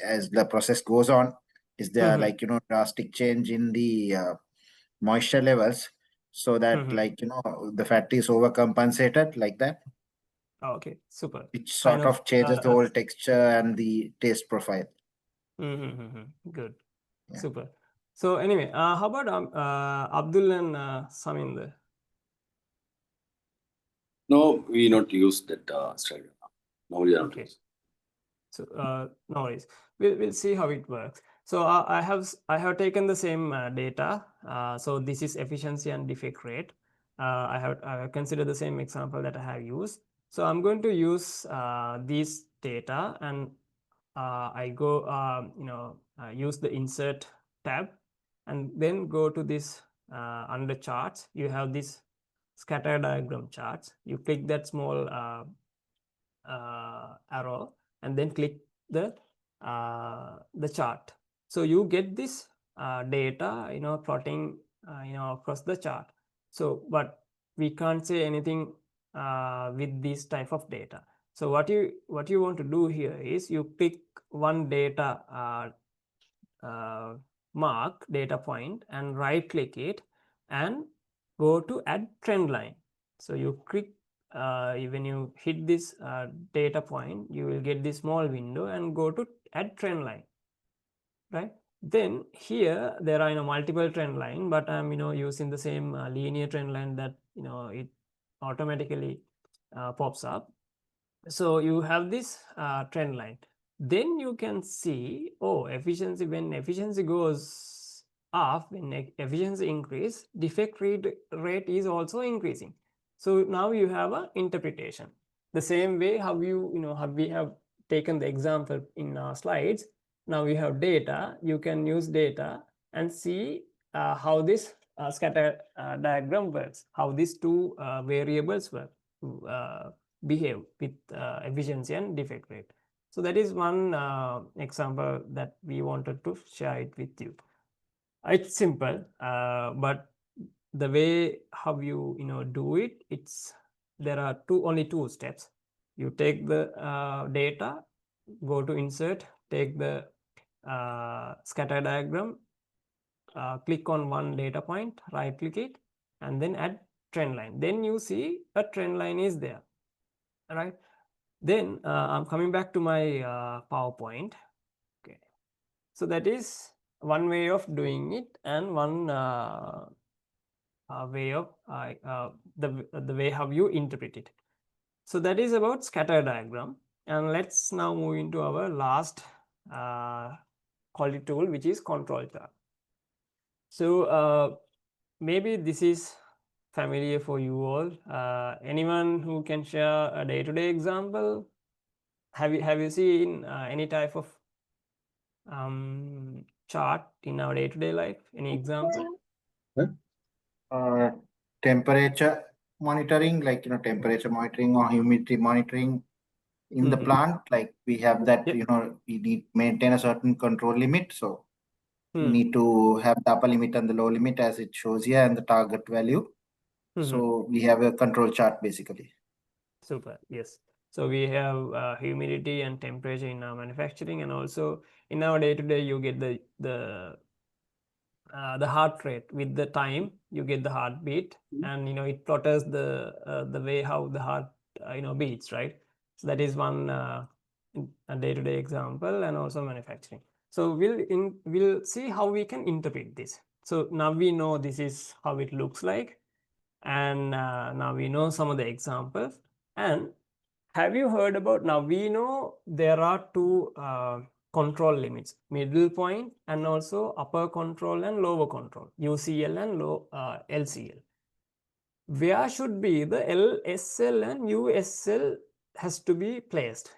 [SPEAKER 4] as the process goes on, is there like, drastic change in the moisture levels, so that like, the fat is overcompensated, like that,
[SPEAKER 1] Okay, super.
[SPEAKER 4] which
[SPEAKER 1] Kind
[SPEAKER 4] sort of changes the whole texture and the taste profile.
[SPEAKER 1] Good.
[SPEAKER 4] Yeah.
[SPEAKER 1] Super. So anyway, how about Abdul and Saminder?
[SPEAKER 2] No, we not use that strategy. No, we are not
[SPEAKER 1] Okay.
[SPEAKER 2] using.
[SPEAKER 1] So no worries. We'll see how it works. So I have taken the same data. So this is efficiency and defect rate. I have considered the same example that I have used. So I'm going to use these data, and I go use the insert tab, and then go to this under charts. You have this scatter diagram charts. You click that small arrow and then click the chart. So you get this data, plotting, across the chart. So, but we can't say anything with this type of data. So what you want to do here is you pick one data mark data point and right click it and go to add trend line. So you click when you hit this data point, you will get this small window and go to add trend line, right? Then here there are multiple trend line, but I'm using the same linear trend line that it automatically pops up. So you have this trend line. Then you can see, efficiency, when efficiency goes up, when efficiency increase, defect rate is also increasing. So now you have an interpretation. The same way how how we have taken the example in our slides. Now we have data. You can use data and see how this scatter diagram works, how these two variables work, behave with efficiency and defect rate. So that is one example that we wanted to share it with you. It's simple, but the way how you do it, there are only two steps. You take the data, go to insert, take the scatter diagram, click on one data point, right click it, and then add trend line. Then you see a trend line is there, right? Then I'm coming back to my PowerPoint. Okay, so that is one way of doing it, and one way of the way how you interpret it. So that is about scatter diagram, and let's now move into our last quality tool, which is control chart. So maybe this is familiar for you all. Anyone who can share a day-to-day example? Have you seen any type of chart in our day-to-day life? Any example?
[SPEAKER 4] Temperature monitoring, like, temperature monitoring or humidity monitoring in the plant. Like, we have that, we need maintain a certain control limit. So we need to have the upper limit and the low limit as it shows here, and the target value. So we have a control chart basically.
[SPEAKER 1] Super. Yes. So we have humidity and temperature in our manufacturing, and also in our day-to-day, you get the heart rate with the time. You get the heartbeat, and it plotters the way how the heart beats, right? So that is one a day-to-day example, and also manufacturing. So we'll see how we can interpret this. So now we know this is how it looks like, and now we know some of the examples. And have you heard about, now we know there are two control limits, middle point, and also upper control and lower control, UCL and LCL. Where should be the LSL and USL has to be placed?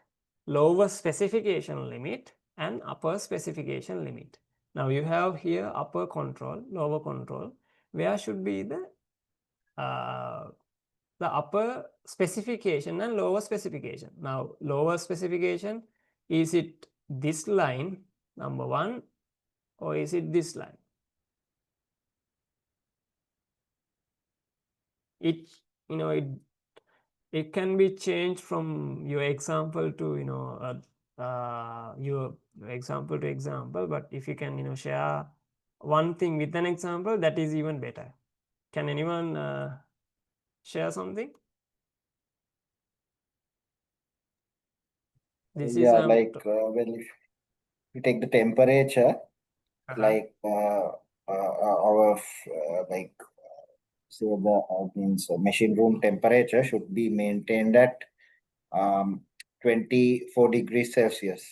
[SPEAKER 1] Lower specification limit and upper specification limit. Now you have here upper control, lower control. Where should be the upper specification and lower specification? Now lower specification, is it this line, number 1, or is it this line? It, you know, it can be changed from your example to, you know, your example to example, but if you can, you know, share one thing with an example, that is even better. Can anyone share something? This is
[SPEAKER 4] like when if you take the temperature, like our like say the means machine room temperature should be maintained at 24 degrees Celsius.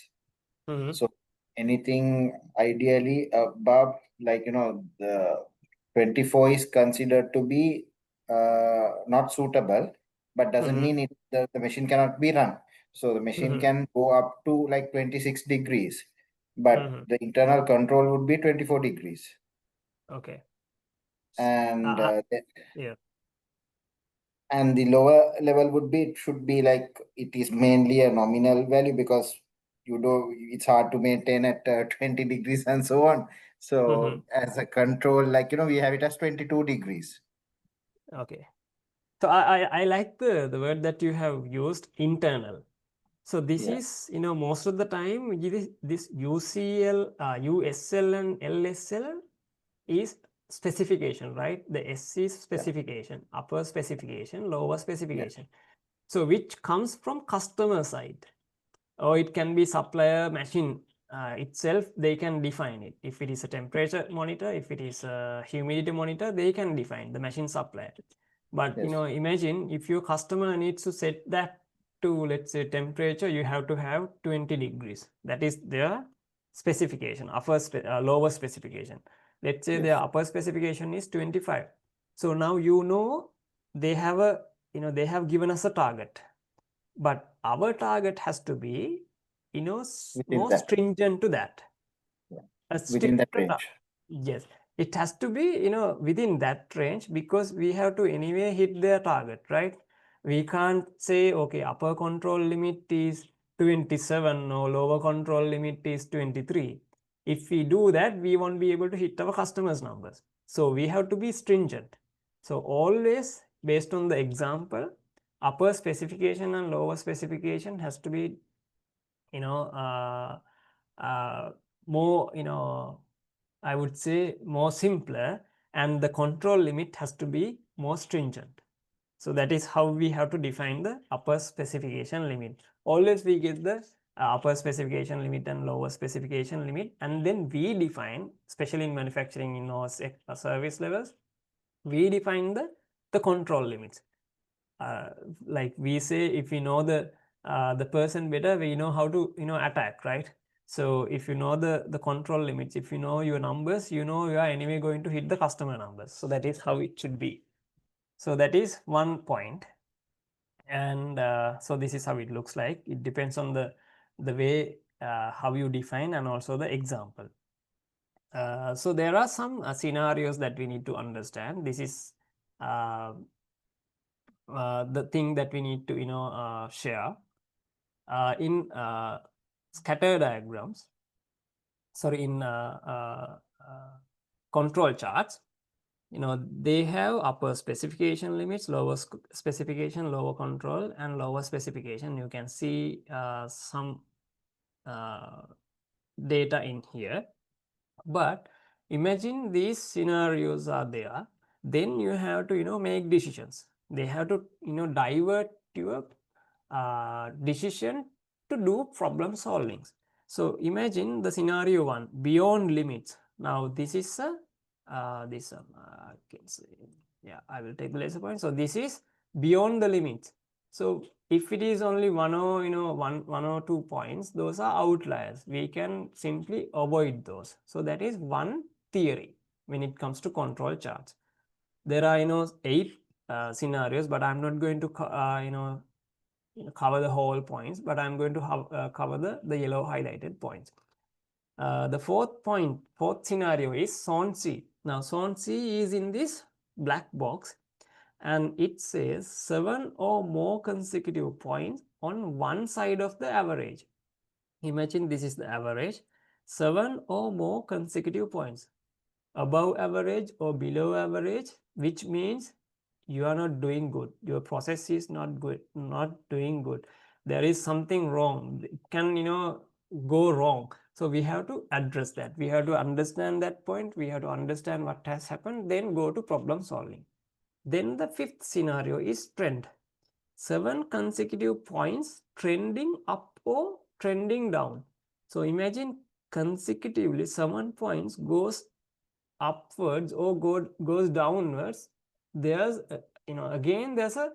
[SPEAKER 4] So anything ideally above, like, you know, the 24 is considered to be not suitable, but doesn't mean it the machine cannot be run. So the machine can go up to like 26 degrees, but the internal control would be 24 degrees.
[SPEAKER 1] Okay.
[SPEAKER 4] And
[SPEAKER 1] yeah.
[SPEAKER 4] And the lower level would be, it should be like, it is mainly a nominal value, because you know it's hard to maintain at 20 degrees and so on. So as a control, like, you know, we have it as 22 degrees.
[SPEAKER 1] Okay. So I like the word that you have used, internal. So this is, you know, most of the time this UCL, USL and LSL is specification, right? The S is specification, upper specification, lower specification. So which comes from customer side, or it can be supplier machine itself. They can define it. If it is a temperature monitor, if it is a humidity monitor, they can define the machine supplier. But you know, imagine if your customer needs to set that to, let's say, temperature, you have to have 20 degrees. That is their specification, lower specification. Let's say their upper specification is 25. So now, you know, they have a, you know, they have given us a target, but our target has to be, you know, more stringent to that.
[SPEAKER 4] Within that range.
[SPEAKER 1] Yes, it has to be, you know, within that range, because we have to anyway hit their target, right? We can't say, okay, upper control limit is 27 or lower control limit is 23. If we do that, we won't be able to hit our customers' numbers. So we have to be stringent. So always based on the example, upper specification and lower specification has to be, you know, more, you know, I would say more simpler, and the control limit has to be more stringent. So that is how we have to define the upper specification limit. Always we get the upper specification limit and lower specification limit, and then we define, especially in manufacturing, in our service levels, we define the control limits. Like we say, if we know the person better, we know how to, you know, attack, right? So if you know the control limits, if you know your numbers, you know you are anyway going to hit the customer numbers. So that is how it should be. So that is one point. And so this is how it looks like. It depends on the way how you define, and also the example. So there are some scenarios that we need to understand. This is the thing that we need to, you know, share in scatter diagrams. Sorry, in control charts. You know, they have upper specification limits, lower specification, lower control, and lower specification. You can see some data in here. But imagine these scenarios are there, then you have to, you know, make decisions. They have to, you know, divert your decision to do problem solving. So imagine the scenario 1, beyond limits. Now this is a I will take the laser point. So this is beyond the limits. So if it is only one or one or 2 points, those are outliers. We can simply avoid those. So that is one theory when it comes to control charts. There are 8 scenarios, but I'm not going to cover the whole points, but I'm going to cover the yellow highlighted points. The fourth scenario is zone C. Now zone C is in this black box, and it says 7 or more consecutive points on one side of the average. Imagine this is the average, 7 or more consecutive points above average or below average, which means you are not doing good. Your process is not good, not doing good. There is something wrong. It can go wrong. So we have to address that. We have to understand that point. We have to understand what has happened, then go to problem solving. Then the fifth scenario is trend. 7 consecutive points trending up or trending down. So imagine consecutively 7 points goes upwards or goes downwards. There's again there's a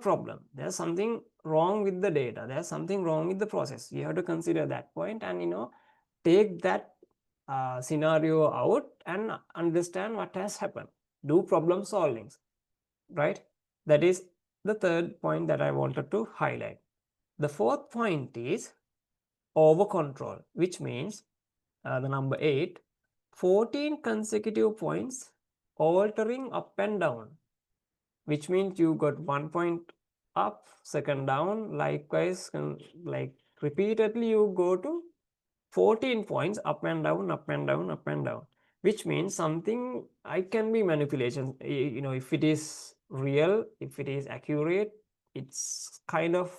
[SPEAKER 1] problem. There's something wrong with the data. There's something wrong with the process. You have to consider that point and take that scenario out and understand what has happened. Do problem solvings. Right? That is the third point that I wanted to highlight. The fourth point is over control, which means the number 8, 14 consecutive points altering up and down, which means you got 1 point up, second down, likewise, like repeatedly you go to 14 points up and down, up and down, up and down, which means something I can be manipulation. If it is real, if it is accurate, it's kind of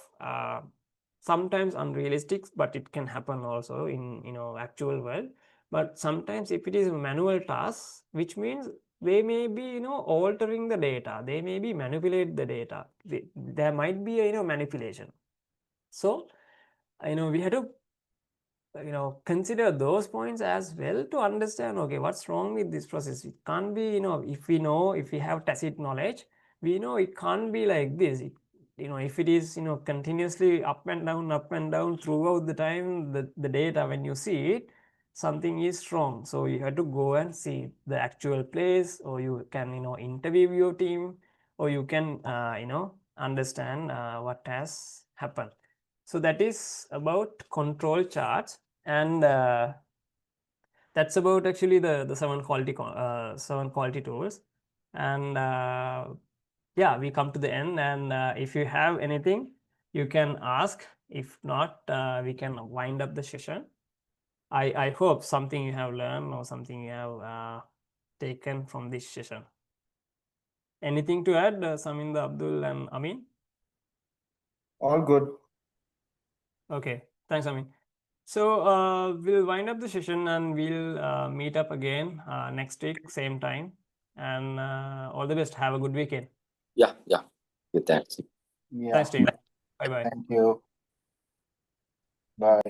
[SPEAKER 1] sometimes unrealistic, but it can happen also in actual world. But sometimes if it is a manual task, which means they may be altering the data, they may be manipulate the data, there might be a manipulation. So we had to consider those points as well to understand, okay, what's wrong with this process. It can't be if we have tacit knowledge, we know it can't be like this. If it is continuously up and down throughout the time, the data, when you see it, something is wrong. So you have to go and see the actual place, or you can interview your team, or you can understand what has happened. So that is about control charts, and that's about actually the 7 quality tools. And yeah, we come to the end, and if you have anything, you can ask. If not, we can wind up the session. I hope something you have learned or something you have taken from this session. Anything to add, Saminda, Abdul, and Amin?
[SPEAKER 4] All good.
[SPEAKER 1] Okay, thanks, Amin. So we'll wind up the session, and we'll meet up again next week, same time. And all the best. Have a good weekend.
[SPEAKER 2] Yeah. Good, thanks.
[SPEAKER 4] Yeah.
[SPEAKER 1] Thanks, team. Bye-bye.
[SPEAKER 4] Thank you. Bye.